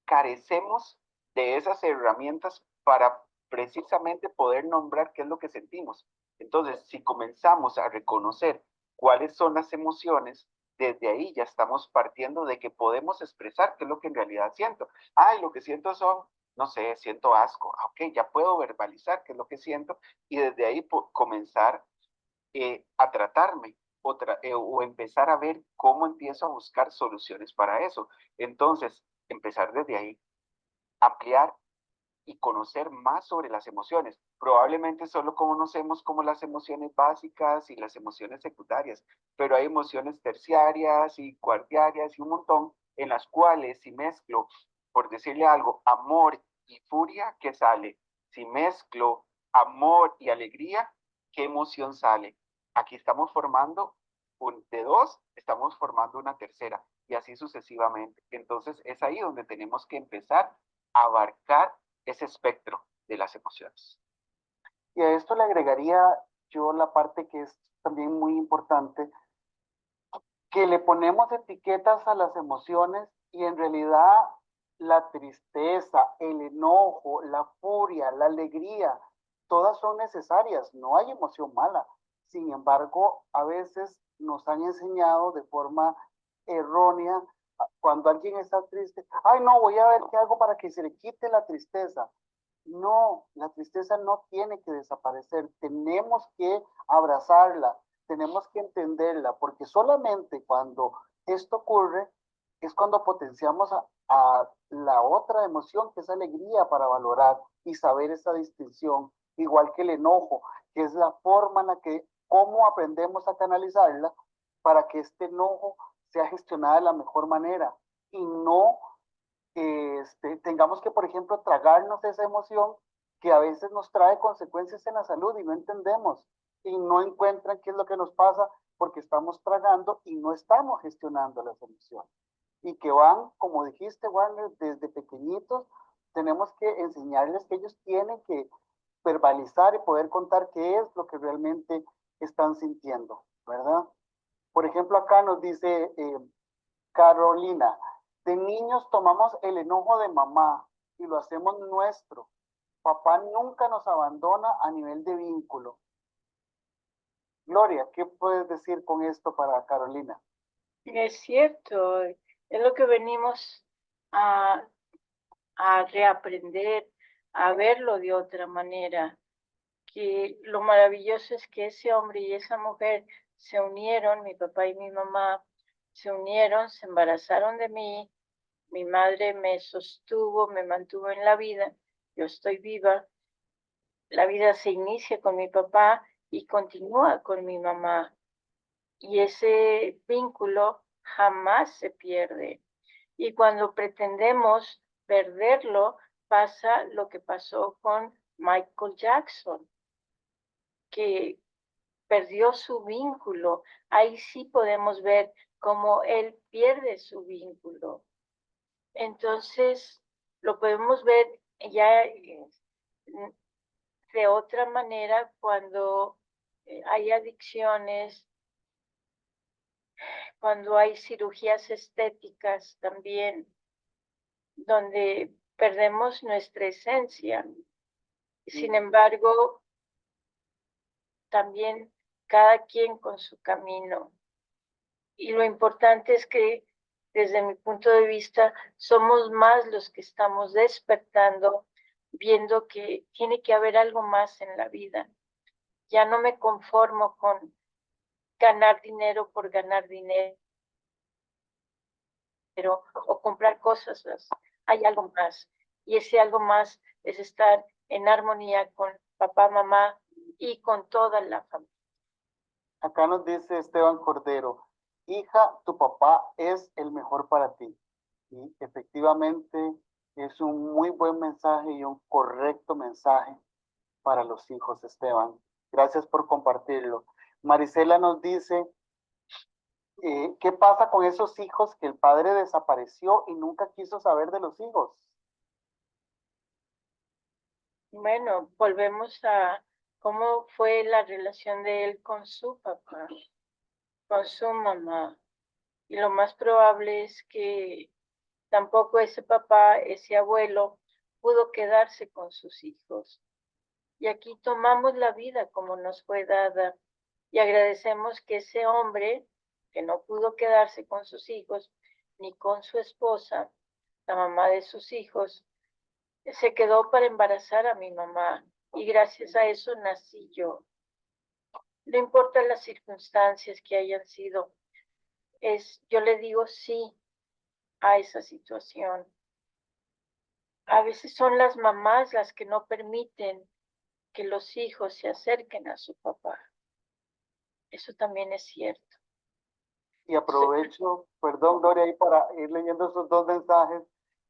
carecemos de esas herramientas para precisamente poder nombrar qué es lo que sentimos. Entonces, si comenzamos a reconocer cuáles son las emociones, desde ahí ya estamos partiendo de que podemos expresar qué es lo que en realidad siento. Ay, lo que siento son, no sé, siento asco. Ah, ok, ya puedo verbalizar qué es lo que siento y desde ahí comenzar a tratarme o empezar a ver cómo empiezo a buscar soluciones para eso. Entonces, empezar desde ahí, ampliar y conocer más sobre las emociones. Probablemente solo conocemos como las emociones básicas y las emociones secundarias, pero hay emociones terciarias y cuartiarias y un montón en las cuales si mezclo, por decirle algo, amor y furia, ¿qué sale? Si mezclo amor y alegría, ¿qué emoción sale? Aquí estamos formando de dos, estamos formando una tercera y así sucesivamente. Entonces es ahí donde tenemos que empezar a abarcar ese espectro de las emociones. Y a esto le agregaría yo la parte que es también muy importante, que le ponemos etiquetas a las emociones y en realidad la tristeza, el enojo, la furia, la alegría, todas son necesarias, no hay emoción mala. Sin embargo, a veces nos han enseñado de forma errónea, cuando alguien está triste, ay no, voy a ver qué hago para que se le quite la tristeza. No, la tristeza no tiene que desaparecer, tenemos que abrazarla, tenemos que entenderla, porque solamente cuando esto ocurre es cuando potenciamos a la otra emoción, que es alegría, para valorar y saber esa distinción, igual que el enojo, que es la forma en la que, cómo aprendemos a canalizarla para que este enojo sea gestionado de la mejor manera y no tengamos que, por ejemplo, tragarnos esa emoción que a veces nos trae consecuencias en la salud y no entendemos y no encuentran qué es lo que nos pasa porque estamos tragando y no estamos gestionando las emociones. Y que van, como dijiste, Warner, desde pequeñitos, tenemos que enseñarles que ellos tienen que verbalizar y poder contar qué es lo que realmente están sintiendo, ¿verdad? Por ejemplo, acá nos dice Carolina, de niños tomamos el enojo de mamá y lo hacemos nuestro. Papá nunca nos abandona a nivel de vínculo. Gloria, ¿qué puedes decir con esto para Carolina? Es cierto, es lo que venimos a, a reaprender, a verlo de otra manera. Que lo maravilloso es que ese hombre y esa mujer se unieron, mi papá y mi mamá se unieron, se embarazaron de mí, mi madre me sostuvo, me mantuvo en la vida, yo estoy viva, la vida se inicia con mi papá y continúa con mi mamá. Y ese vínculo jamás se pierde. Y cuando pretendemos perderlo, pasa lo que pasó con Michael Jackson, que perdió su vínculo. Ahí sí podemos ver cómo él pierde su vínculo. Entonces, lo podemos ver ya de otra manera cuando hay adicciones, cuando hay cirugías estéticas también, donde perdemos nuestra esencia. Sin embargo, también cada quien con su camino. Y lo importante es que, desde mi punto de vista, somos más los que estamos despertando, viendo que tiene que haber algo más en la vida. Ya no me conformo con ganar dinero por ganar dinero o comprar cosas. Hay algo más. Y ese algo más es estar en armonía con papá, mamá y con toda la familia. Acá nos dice Esteban Cordero, hija, tu papá es el mejor para ti. Y efectivamente es un muy buen mensaje y un correcto mensaje para los hijos, Esteban. Gracias por compartirlo. Marisela nos dice, ¿qué pasa con esos hijos que el padre desapareció y nunca quiso saber de los hijos? Bueno, volvemos a cómo fue la relación de él con su papá, con su mamá. Y lo más probable es que tampoco ese papá, ese abuelo, pudo quedarse con sus hijos. Y aquí tomamos la vida como nos fue dada y agradecemos que ese hombre, que no pudo quedarse con sus hijos, ni con su esposa, la mamá de sus hijos, se quedó para embarazar a mi mamá y gracias a eso nací yo. No importa las circunstancias que hayan sido, yo le digo sí a esa situación. A veces son las mamás las que no permiten que los hijos se acerquen a su papá. Eso también es cierto. Y aprovecho, perdón, Gloria, ahí para ir leyendo esos dos mensajes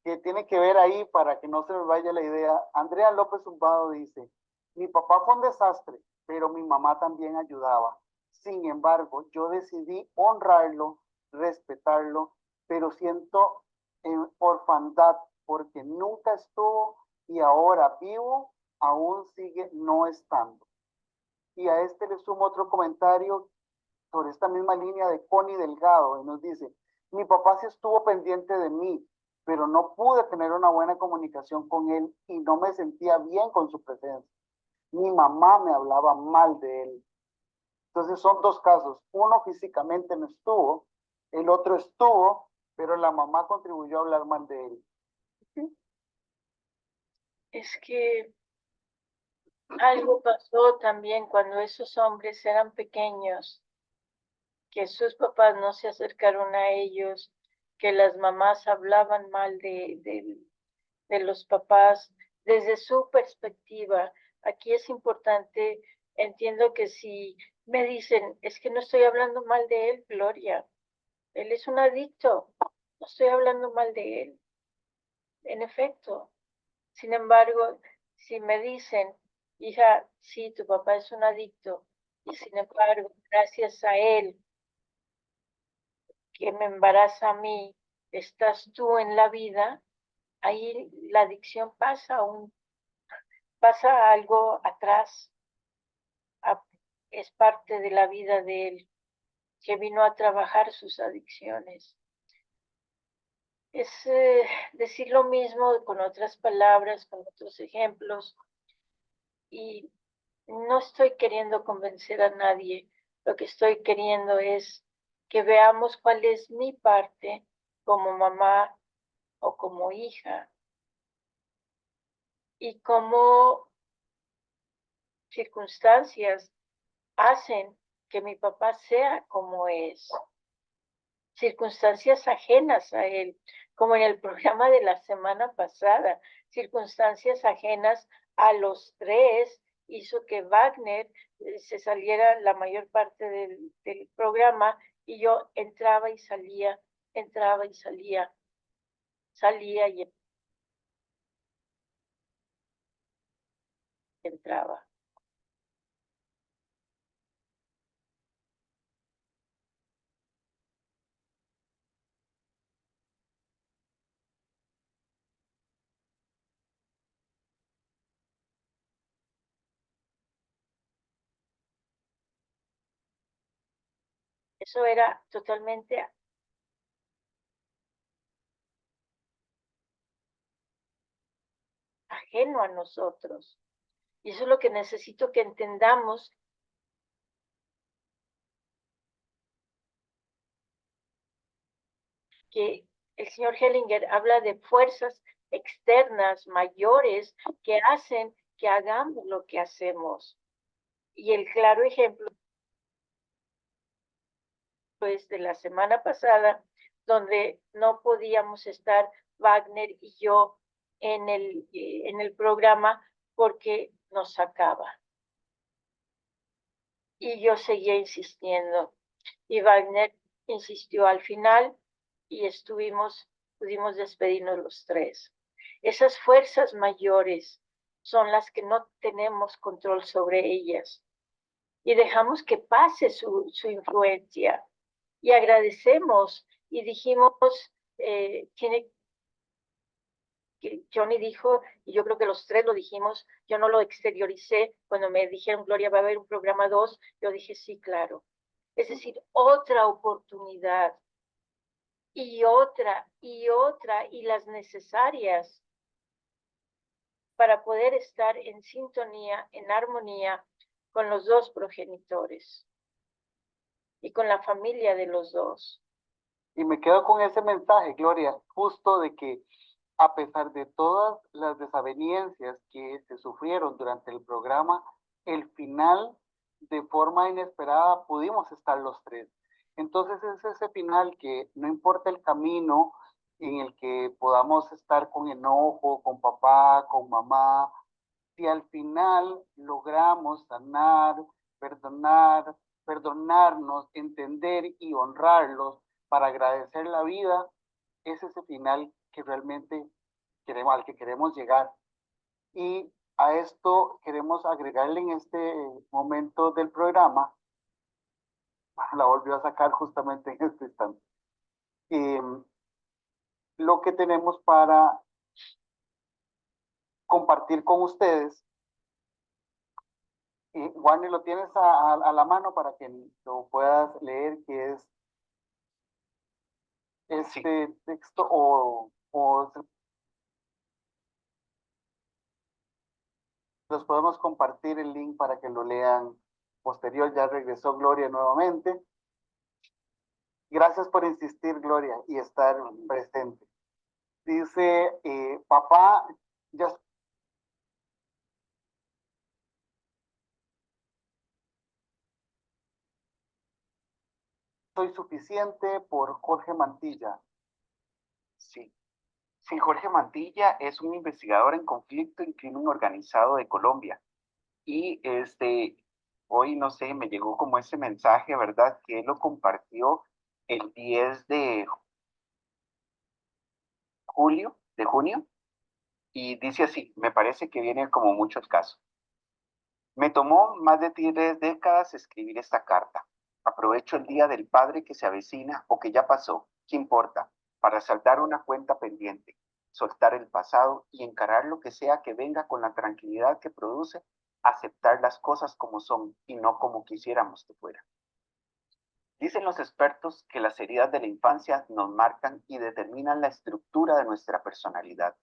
que tienen que ver ahí para que no se me vaya la idea. Andrea López Zumbado dice, mi papá fue un desastre, pero mi mamá también ayudaba. Sin embargo, yo decidí honrarlo, respetarlo, pero siento orfandad porque nunca estuvo y ahora vivo, aún sigue no estando. Y a este le sumo otro comentario sobre esta misma línea de Connie Delgado y nos dice, mi papá sí estuvo pendiente de mí, pero no pude tener una buena comunicación con él y no me sentía bien con su presencia. Mi mamá me hablaba mal de él. Entonces son dos casos. Uno físicamente no estuvo, el otro estuvo, pero la mamá contribuyó a hablar mal de él. Es que algo pasó también cuando esos hombres eran pequeños, que sus papás no se acercaron a ellos, que las mamás hablaban mal de los papás desde su perspectiva. Aquí es importante, entiendo que si me dicen, es que no estoy hablando mal de él, Gloria, él es un adicto, no estoy hablando mal de él, en efecto. Sin embargo, si me dicen, hija, sí, tu papá es un adicto, y sin embargo, gracias a él, que me embaraza a mí, estás tú en la vida, ahí la adicción pasa algo atrás, es parte de la vida de él, que vino a trabajar sus adicciones. Es decir lo mismo con otras palabras, con otros ejemplos, y no estoy queriendo convencer a nadie, lo que estoy queriendo es que veamos cuál es mi parte como mamá o como hija y cómo circunstancias hacen que mi papá sea como es, circunstancias ajenas a él, como en el programa de la semana pasada, circunstancias ajenas a los tres hizo que Wagner se saliera la mayor parte del programa y yo entraba y salía, salía y entraba. Eso era totalmente ajeno a nosotros. Y eso es lo que necesito que entendamos, que el señor Hellinger habla de fuerzas externas mayores que hacen que hagamos lo que hacemos. Y el claro ejemplo es de la semana pasada, donde no podíamos estar Wagner y yo en el programa porque nos sacaba. Y yo seguía insistiendo. Y Wagner insistió al final y pudimos despedirnos los tres. Esas fuerzas mayores son las que no tenemos control sobre ellas y dejamos que pase su influencia y agradecemos y dijimos, Johnny dijo, y yo creo que los tres lo dijimos, yo no lo exterioricé, cuando me dijeron, Gloria, va a haber un programa 2, yo dije, sí, claro. Es decir, otra oportunidad, y otra, y las necesarias para poder estar en sintonía, en armonía con los dos progenitores y con la familia de los dos. Y me quedo con ese mensaje, Gloria, justo de que a pesar de todas las desavenencias que se sufrieron durante el programa, el final, de forma inesperada, pudimos estar los tres. Entonces es ese final que no importa el camino en el que podamos estar con enojo, con papá, con mamá, si al final logramos sanar, perdonar, perdonarnos, entender y honrarlos para agradecer la vida, es ese final que realmente queremos, al que queremos llegar. Y a esto queremos agregarle en este momento del programa, la volvió a sacar justamente en este instante, lo que tenemos para compartir con ustedes. Y Juan, lo tienes a la mano para que lo puedas leer, que es este texto o los podemos compartir el link para que lo lean posterior. Ya regresó Gloria nuevamente. Gracias por insistir, Gloria, y estar presente. Dice, papá, ya soy suficiente, por Jorge Mantilla. Sí. Sí, Jorge Mantilla es un investigador en conflicto y crimen organizado de Colombia. Y hoy, no sé, me llegó como ese mensaje, ¿verdad? Que él lo compartió el 10 de junio, y dice así, me parece que viene como muchos casos. Me tomó más de 10 décadas escribir esta carta. Aprovecho el Día del Padre que se avecina o que ya pasó, ¿qué importa? Para saldar una cuenta pendiente, soltar el pasado y encarar lo que sea que venga con la tranquilidad que produce aceptar las cosas como son y no como quisiéramos que fueran. Dicen los expertos que las heridas de la infancia nos marcan y determinan la estructura de nuestra personalidad,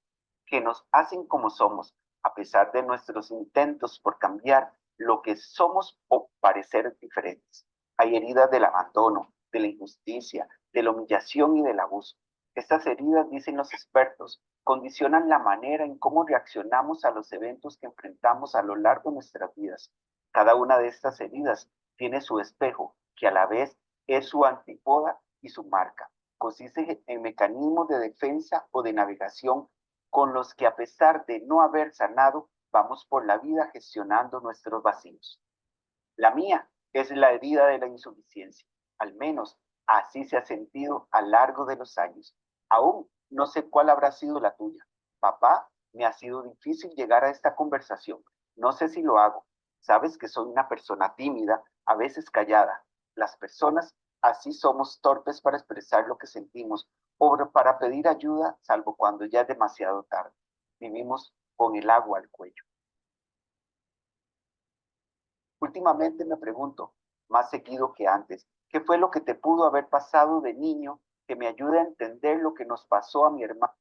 que nos hacen como somos, a pesar de nuestros intentos por cambiar lo que somos o parecer diferentes. Hay heridas del abandono, de la injusticia, de la humillación y del abuso. Estas heridas, dicen los expertos, condicionan la manera en cómo reaccionamos a los eventos que enfrentamos a lo largo de nuestras vidas. Cada una de estas heridas tiene su espejo, que a la vez es su antípoda y su marca. Consiste en mecanismos de defensa o de navegación con los que, a pesar de no haber sanado, vamos por la vida gestionando nuestros vacíos. La mía es la herida de la insuficiencia, al menos así se ha sentido a lo largo de los años. Aún no sé cuál habrá sido la tuya. Papá, me ha sido difícil llegar a esta conversación. No sé si lo hago. Sabes que soy una persona tímida, a veces callada. Las personas así somos torpes para expresar lo que sentimos o para pedir ayuda, salvo cuando ya es demasiado tarde. Vivimos con el agua al cuello. Últimamente me pregunto, más seguido que antes, ¿qué fue lo que te pudo haber pasado de niño que me ayude a entender lo que nos pasó a mi hermana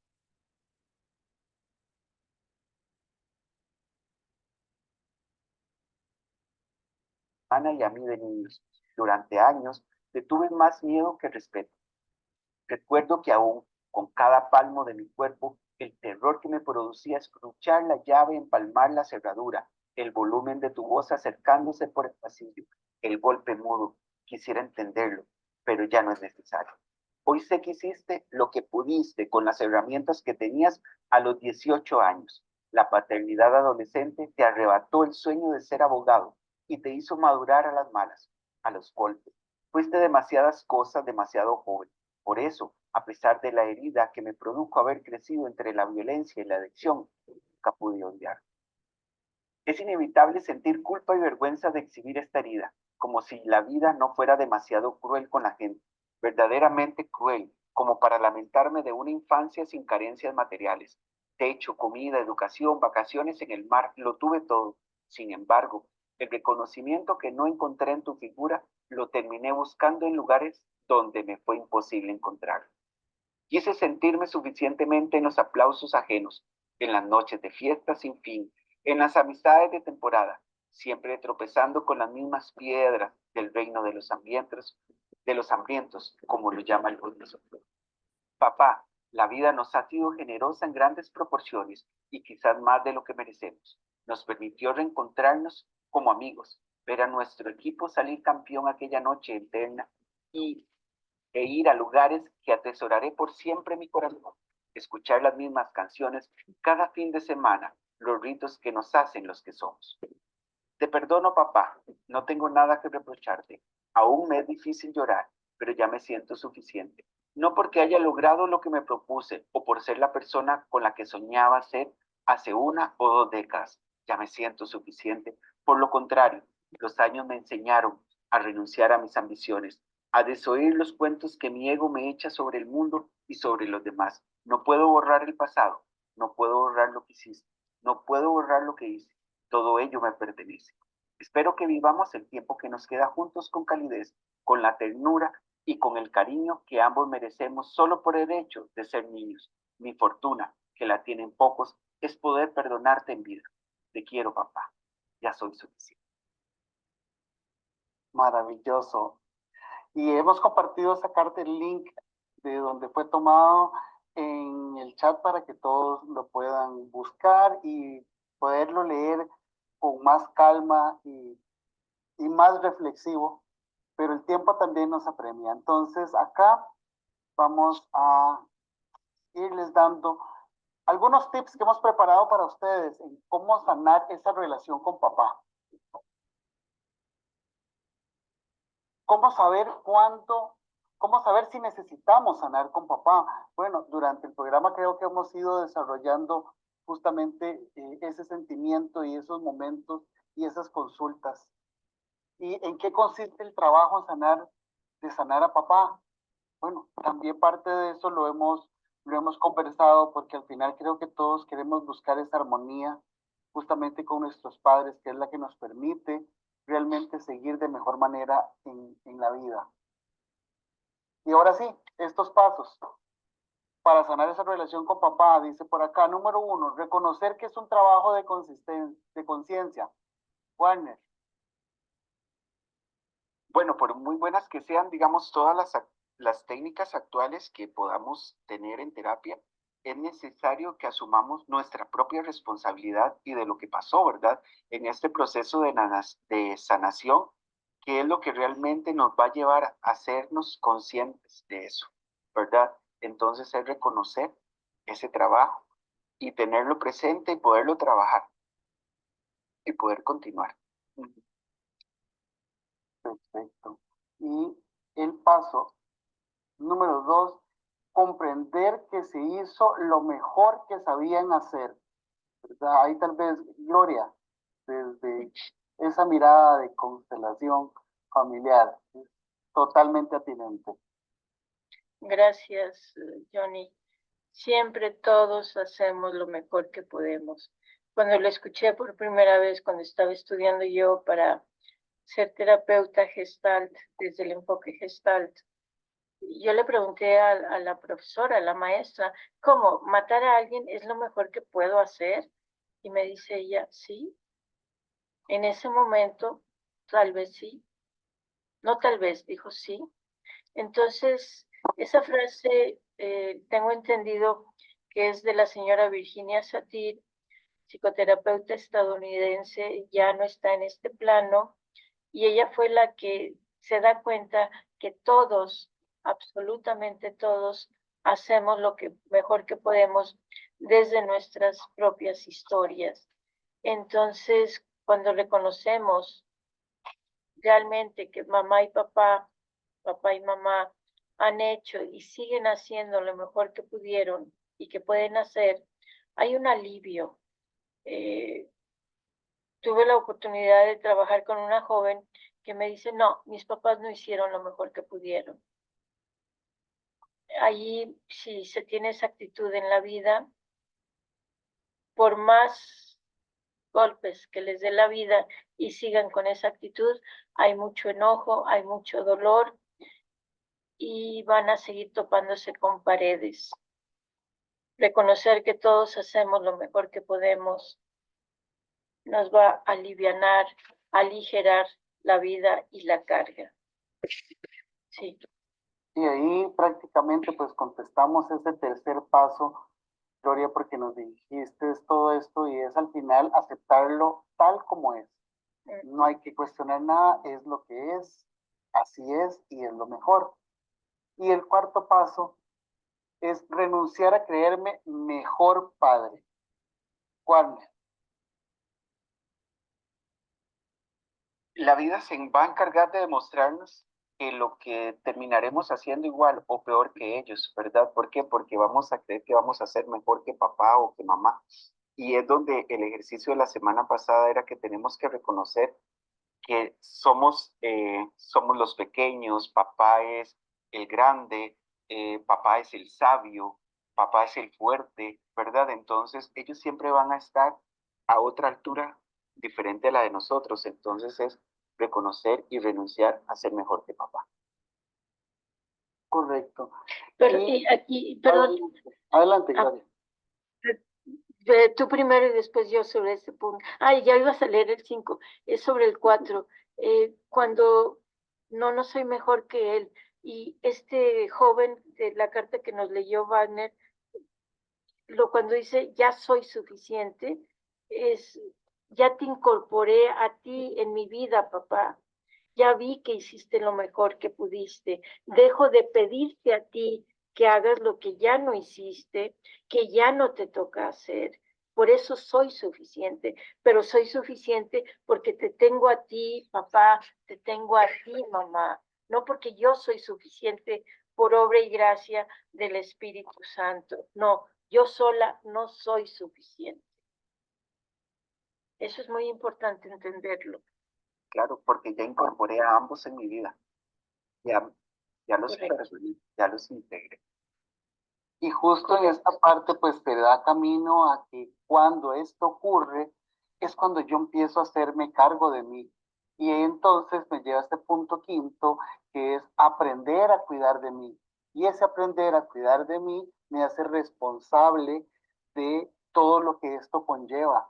y a mí de niños? Durante años le tuve más miedo que respeto. Recuerdo que aún, con cada palmo de mi cuerpo, el terror que me producía escuchar la llave empalmar la cerradura, el volumen de tu voz acercándose por el pasillo, el golpe mudo. Quisiera entenderlo, pero ya no es necesario. Hoy sé que hiciste lo que pudiste con las herramientas que tenías a los 18 años. La paternidad adolescente te arrebató el sueño de ser abogado y te hizo madurar a las malas, a los golpes. Fuiste demasiadas cosas demasiado joven. Por eso, a pesar de la herida que me produjo haber crecido entre la violencia y la adicción, nunca pude odiar. Es inevitable sentir culpa y vergüenza de exhibir esta herida, como si la vida no fuera demasiado cruel con la gente, verdaderamente cruel, como para lamentarme de una infancia sin carencias materiales. Techo, comida, educación, vacaciones en el mar, lo tuve todo. Sin embargo, el reconocimiento que no encontré en tu figura, lo terminé buscando en lugares donde me fue imposible encontrar. Quise sentirme suficientemente en los aplausos ajenos, en las noches de fiesta sin fin, en las amistades de temporada, siempre tropezando con las mismas piedras del reino de los hambrientos, como lo llama el budismo. Papá, la vida nos ha sido generosa en grandes proporciones y quizás más de lo que merecemos. Nos permitió reencontrarnos como amigos, ver a nuestro equipo salir campeón aquella noche eterna e ir a lugares que atesoraré por siempre en mi corazón, escuchar las mismas canciones cada fin de semana, los ritos que nos hacen los que somos. Te perdono, papá, no tengo nada que reprocharte. Aún me es difícil llorar, pero ya me siento suficiente. No porque haya logrado lo que me propuse o por ser la persona con la que soñaba ser hace 1 o 2 décadas. Ya me siento suficiente. Por lo contrario, los años me enseñaron a renunciar a mis ambiciones, a desoír los cuentos que mi ego me echa sobre el mundo y sobre los demás. No puedo borrar el pasado, no puedo borrar lo que hiciste, no puedo borrar lo que hice. Todo ello me pertenece. Espero que vivamos el tiempo que nos queda juntos con calidez, con la ternura y con el cariño que ambos merecemos solo por el hecho de ser niños. Mi fortuna, que la tienen pocos, es poder perdonarte en vida. Te quiero, papá. Ya soy suficiente. Maravilloso. Y hemos compartido esa carta, el link de donde fue tomado en el chat para que todos lo puedan buscar y poderlo leer con más calma y más reflexivo, pero el tiempo también nos apremia. Entonces acá vamos a irles dando algunos tips que hemos preparado para ustedes en cómo sanar esa relación con papá. ¿Cómo saber cómo saber si necesitamos sanar con papá? Bueno, durante el programa creo que hemos ido desarrollando justamente ese sentimiento y esos momentos y esas consultas. ¿Y en qué consiste el trabajo de sanar a papá? Bueno, también parte de eso lo hemos conversado porque al final creo que todos queremos buscar esa armonía justamente con nuestros padres, que es la que nos permite realmente seguir de mejor manera en la vida. Y ahora sí, estos pasos para sanar esa relación con papá, dice por acá, número 1, reconocer que es un trabajo de conciencia. Warner. Bueno, por muy buenas que sean, digamos, todas las técnicas actuales que podamos tener en terapia, es necesario que asumamos nuestra propia responsabilidad y de lo que pasó, ¿verdad? En este proceso de sanación, que es lo que realmente nos va a llevar a hacernos conscientes de eso, ¿verdad? Entonces es reconocer ese trabajo y tenerlo presente y poderlo trabajar y poder continuar. Perfecto. Y el paso número 2, comprender que se hizo lo mejor que sabían hacer. ¿Verdad? Ahí tal vez, Gloria, desde esa mirada de constelación familiar, es totalmente atinente. Gracias, Johnny. Siempre todos hacemos lo mejor que podemos. Cuando lo escuché por primera vez, cuando estaba estudiando yo para ser terapeuta Gestalt, desde el enfoque Gestalt, yo le pregunté a la profesora, a la maestra, ¿cómo? ¿Matar a alguien es lo mejor que puedo hacer? Y me dice ella, sí. En ese momento, tal vez sí. No tal vez, dijo sí. Entonces, esa frase tengo entendido que es de la señora Virginia Satir, psicoterapeuta estadounidense, ya no está en este plano, y ella fue la que se da cuenta que todos, absolutamente todos, hacemos lo que mejor que podemos desde nuestras propias historias. Entonces, cuando reconocemos realmente que mamá y papá papá y mamá, han hecho y siguen haciendo lo mejor que pudieron y que pueden hacer, hay un alivio. Tuve la oportunidad de trabajar con una joven que me dice, no, mis papás no hicieron lo mejor que pudieron. Allí, si se tiene esa actitud en la vida, por más golpes que les dé la vida y sigan con esa actitud, hay mucho enojo, hay mucho dolor y van a seguir topándose con paredes. Reconocer que todos hacemos lo mejor que podemos nos va a alivianar, a aligerar la vida y la carga. Sí. Y ahí prácticamente pues contestamos ese tercer paso, Gloria, porque nos dijiste todo esto y es al final aceptarlo tal como es. No hay que cuestionar nada, es lo que es, así es y es lo mejor. Y el cuarto paso es renunciar a creerme mejor padre. ¿Cuál? La vida se va a encargar de demostrarnos que lo que terminaremos haciendo igual o peor que ellos, ¿verdad? ¿Por qué? Porque vamos a creer que vamos a ser mejor que papá o que mamá. Y es donde el ejercicio de la semana pasada era que tenemos que reconocer que somos los pequeños, papá es el grande, papá es el sabio, papá es el fuerte, ¿verdad? Entonces ellos siempre van a estar a otra altura diferente a la de nosotros. Entonces es reconocer y renunciar a ser mejor que papá. Correcto. Pero Y aquí, perdón, adelante, Gloria. tú primero y después yo sobre este punto. Ay, ya ibas a leer el 5, es sobre el 4. Cuando no soy mejor que él. Y este joven de la carta que nos leyó Wagner, cuando dice ya soy suficiente, es ya te incorporé a ti en mi vida, papá. Ya vi que hiciste lo mejor que pudiste. Dejo de pedirte a ti que hagas lo que ya no hiciste, que ya no te toca hacer. Por eso soy suficiente, pero soy suficiente porque te tengo a ti, papá, te tengo a ti, mamá, no porque yo soy suficiente por obra y gracia del Espíritu Santo. No, yo sola no soy suficiente. Eso es muy importante entenderlo. Claro, porque ya incorporé a ambos en mi vida. Ya los perdoné, ya los integré. Y justo en esta parte, pues te da camino a que cuando esto ocurre, es cuando yo empiezo a hacerme cargo de mí. Y entonces me lleva a este punto quinto, que es aprender a cuidar de mí. Y ese aprender a cuidar de mí me hace responsable de todo lo que esto conlleva,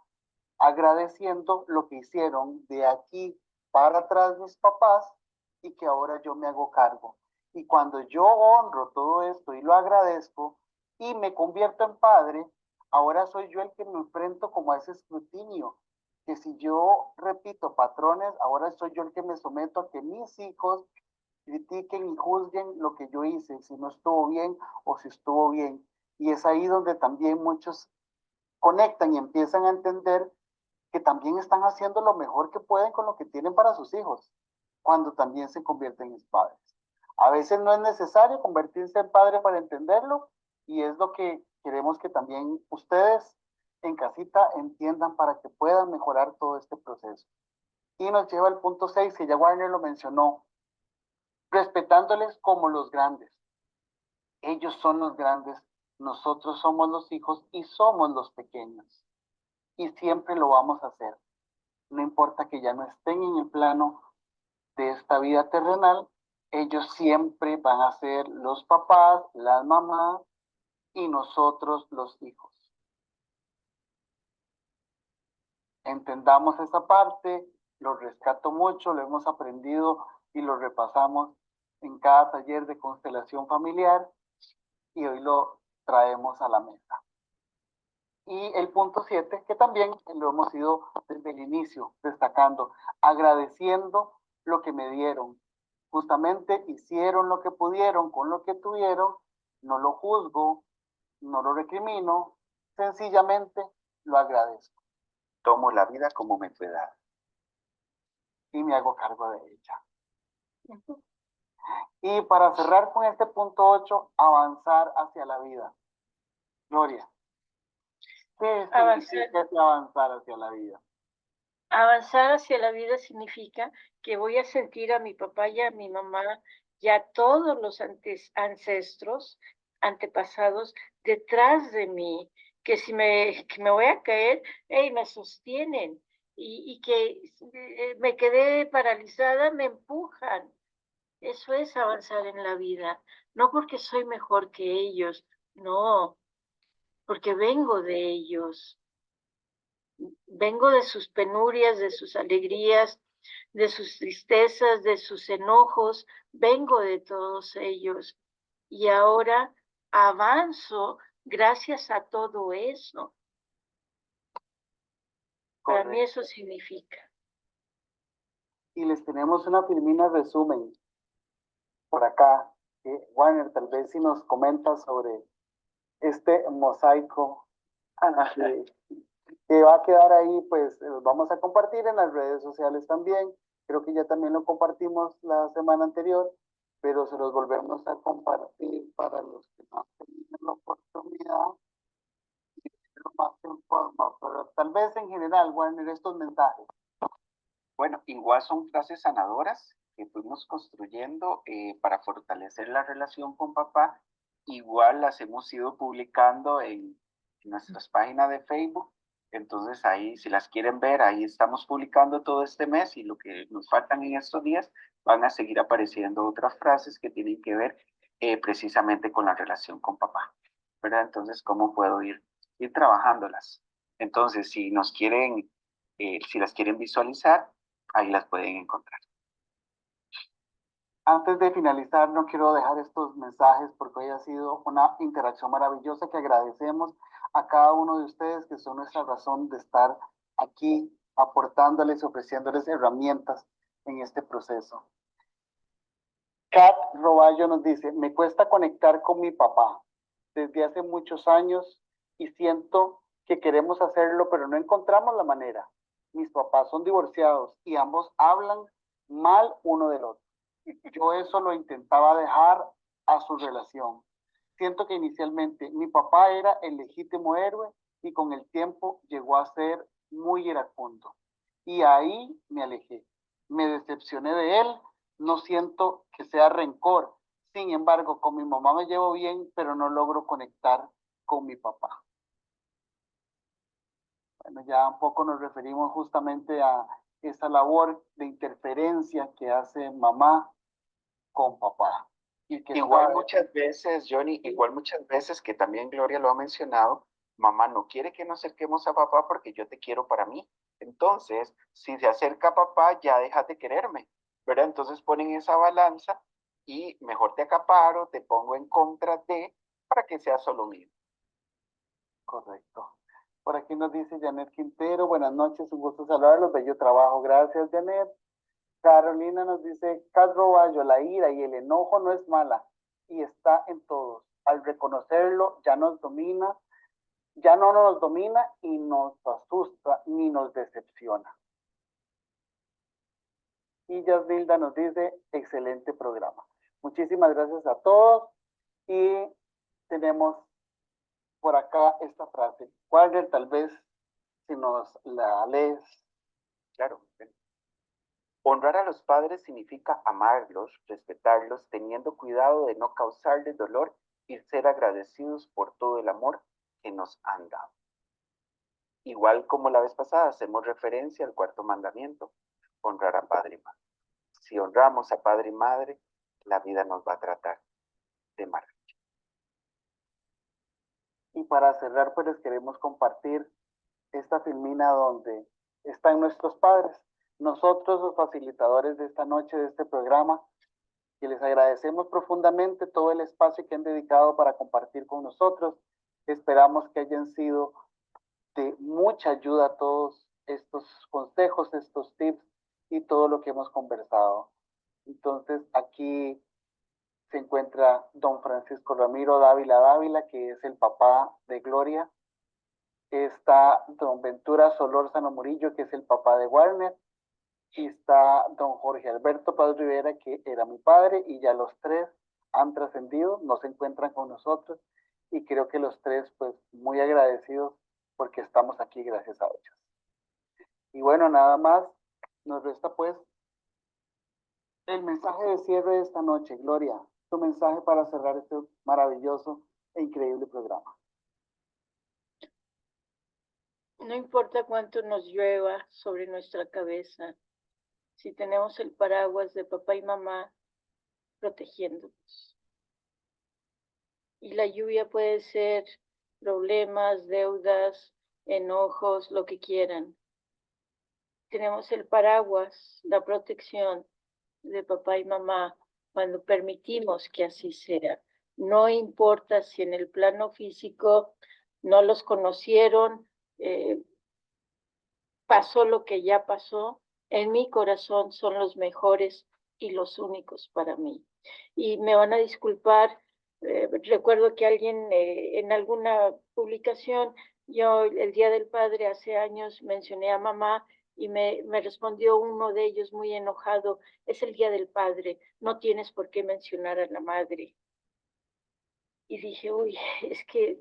agradeciendo lo que hicieron de aquí para atrás mis papás y que ahora yo me hago cargo. Y cuando yo honro todo esto y lo agradezco y me convierto en padre, ahora soy yo el que me enfrento como a ese escrutinio, que si yo repito patrones, ahora soy yo el que me someto a que mis hijos critiquen y juzguen lo que yo hice, si no estuvo bien o si estuvo bien. Y es ahí donde también muchos conectan y empiezan a entender que también están haciendo lo mejor que pueden con lo que tienen para sus hijos, cuando también se convierten en padres. A veces no es necesario convertirse en padre para entenderlo, y es lo que queremos que también ustedes en casita entiendan para que puedan mejorar todo este proceso. Y nos lleva al punto 6, que ya Warner lo mencionó, respetándoles como los grandes. Ellos son los grandes, nosotros somos los hijos y somos los pequeños. Y siempre lo vamos a hacer. No importa que ya no estén en el plano de esta vida terrenal, ellos siempre van a ser los papás, las mamás y nosotros los hijos. Entendamos esa parte, lo rescato mucho, lo hemos aprendido y lo repasamos en cada taller de constelación familiar y hoy lo traemos a la mesa. Y el punto 7, que también lo hemos ido desde el inicio destacando, agradeciendo lo que me dieron. Justamente hicieron lo que pudieron con lo que tuvieron, no lo juzgo, no lo recrimino, sencillamente lo agradezco. Tomo la vida como me fue dada. Y me hago cargo de ella. Y para cerrar con este punto 8, avanzar hacia la vida. Gloria, ¿qué significa avanzar hacia la vida? Avanzar hacia la vida significa que voy a sentir a mi papá y a mi mamá y a todos los ancestros, antepasados, detrás de mí, que si que me voy a caer, hey, me sostienen, y que me quedé paralizada, me empujan. Eso es avanzar en la vida, no porque soy mejor que ellos, no, porque vengo de ellos. Vengo de sus penurias, de sus alegrías, de sus tristezas, de sus enojos, vengo de todos ellos. Y ahora avanzo gracias a todo eso. Para mí eso significa. Y les tenemos una filmina resumen por acá. Warner, tal vez si nos comenta sobre este mosaico que va a quedar ahí, pues los vamos a compartir en las redes sociales también. Creo que ya también lo compartimos la semana anterior, pero se los volvemos a compartir para los que no tienen la oportunidad y lo más en forma, pero tal vez en general, Warner, estos mensajes. Bueno, igual son frases sanadoras que fuimos construyendo para fortalecer la relación con papá. Igual las hemos ido publicando en nuestras páginas de Facebook. Entonces ahí, si las quieren ver, ahí estamos publicando todo este mes y lo que nos faltan en estos días, van a seguir apareciendo otras frases que tienen que ver precisamente con la relación con papá, ¿verdad? Entonces, ¿cómo puedo ir trabajándolas? Entonces, si nos quieren, si las quieren visualizar, ahí las pueden encontrar. Antes de finalizar, no quiero dejar estos mensajes porque hoy ha sido una interacción maravillosa que agradecemos a cada uno de ustedes que son nuestra razón de estar aquí aportándoles, ofreciéndoles herramientas en este proceso. Kat Roballo nos dice, me cuesta conectar con mi papá desde hace muchos años y siento que queremos hacerlo, pero no encontramos la manera. Mis papás son divorciados y ambos hablan mal uno del otro. Yo eso lo intentaba dejar a su relación. Siento que inicialmente mi papá era el legítimo héroe y con el tiempo llegó a ser muy iracundo. Y ahí me alejé. Me decepcioné de él. No siento que sea rencor. Sin embargo, con mi mamá me llevo bien, pero no logro conectar con mi papá. Bueno, ya un poco nos referimos justamente a esa labor de interferencia que hace mamá con papá. Y que igual muchas veces, Johnny, igual muchas veces que también Gloria lo ha mencionado, mamá no quiere que nos acerquemos a papá porque yo te quiero para mí. Entonces, si se acerca a papá, ya dejas de quererme, ¿verdad? Entonces ponen esa balanza y mejor te acaparo, te pongo en contra de, para que sea solo mío. Correcto. Por aquí nos dice Janet Quintero, buenas noches, un gusto saludarlos, bello trabajo, gracias Janet. Carolina nos dice, Kat Roballo, la ira y el enojo no es mala y está en todos. Al reconocerlo ya nos domina, ya no nos domina y nos asusta ni nos decepciona. Y Yasmilda nos dice, excelente programa. Muchísimas gracias a todos y tenemos por acá esta frase. Warner, tal vez si nos la lees. Claro. Honrar a los padres significa amarlos, respetarlos, teniendo cuidado de no causarles dolor y ser agradecidos por todo el amor que nos han dado. Igual como la vez pasada, hacemos referencia al cuarto mandamiento, honrar a padre y madre. Si honramos a padre y madre, la vida nos va a tratar de maravilla. Y para cerrar, pues les queremos compartir esta filmina donde están nuestros padres, nosotros los facilitadores de esta noche, de este programa, y les agradecemos profundamente todo el espacio que han dedicado para compartir con nosotros. Esperamos que hayan sido de mucha ayuda a todos estos consejos, estos tips y todo lo que hemos conversado. Entonces, aquí se encuentra don Francisco Ramiro Dávila, que es el papá de Gloria. Está don Ventura Solórzano Murillo, que es el papá de Warner. y está don Jorge Alberto Paz Rivera, que era mi padre, y ya los tres han trascendido, no se encuentran con nosotros, y creo que los tres, pues, muy agradecidos porque estamos aquí gracias a ellos. Y bueno, nada más, nos resta pues el mensaje de cierre de esta noche. Gloria, tu mensaje para cerrar este maravilloso e increíble programa. No importa cuánto nos llueva sobre nuestra cabeza, si tenemos el paraguas de papá y mamá protegiéndonos. Y la lluvia puede ser problemas, deudas, enojos, lo que quieran. Tenemos el paraguas, la protección de papá y mamá cuando permitimos que así sea. No importa si en el plano físico no los conocieron, pasó lo que ya pasó, en mi corazón son los mejores y los únicos para mí. Y me van a disculpar, recuerdo que alguien en alguna publicación, yo el Día del Padre hace años mencioné a mamá y me respondió uno de ellos muy enojado, es el Día del Padre, no tienes por qué mencionar a la madre. Y dije, uy, es que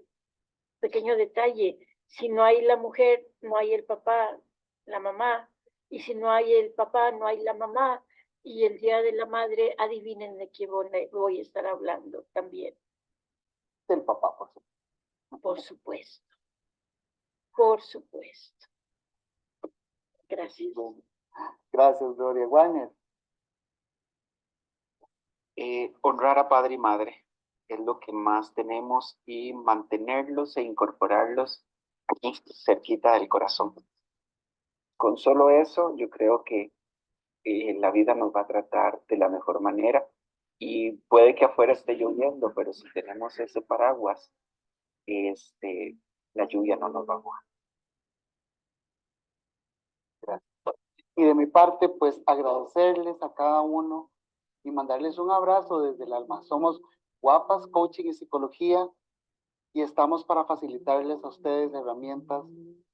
pequeño detalle, si no hay la mujer, no hay el papá, la mamá, y si no hay el papá, no hay la mamá, y el Día de la Madre, adivinen de qué voy a estar hablando también. Del papá, por supuesto. Por supuesto, por supuesto. Gracias. Gracias, Gloria. Wagner. Honrar a padre y madre es lo que más tenemos y mantenerlos e incorporarlos aquí cerquita del corazón. Con solo eso, yo creo que la vida nos va a tratar de la mejor manera y puede que afuera esté lloviendo, pero si tenemos ese paraguas, la lluvia no nos va a mojar. Y de mi parte, pues agradecerles a cada uno y mandarles un abrazo desde el alma. Somos Guapas Coaching y Psicología y estamos para facilitarles a ustedes herramientas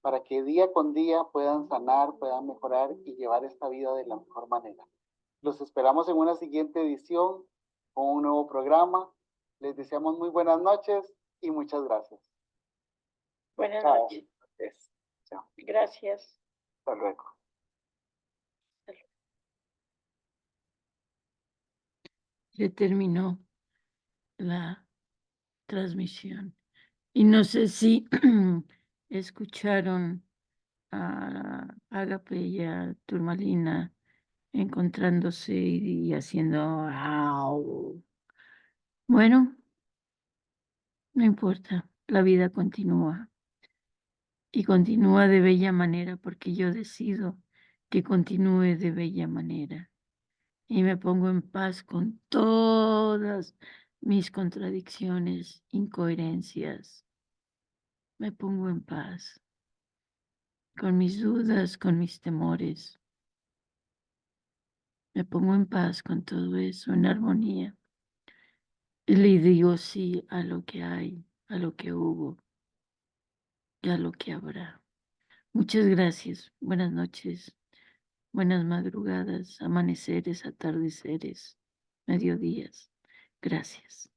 para que día con día puedan sanar, puedan mejorar y llevar esta vida de la mejor manera. Los esperamos en una siguiente edición con un nuevo programa. Les deseamos muy buenas noches y muchas gracias. Buenas Chao. noches. Chao. Gracias. Hasta luego. Se terminó la transmisión. Y no sé si escucharon a Ágape y a Turmalina encontrándose y haciendo ¡au! Bueno, no importa, la vida continúa. Y continúa de bella manera porque yo decido que continúe de bella manera. Y me pongo en paz con todas mis contradicciones, incoherencias. Me pongo en paz con mis dudas, con mis temores. Me pongo en paz con todo eso, en armonía. Y le digo sí a lo que hay, a lo que hubo y a lo que habrá. Muchas gracias. Buenas noches, buenas madrugadas, amaneceres, atardeceres, mediodías. Gracias.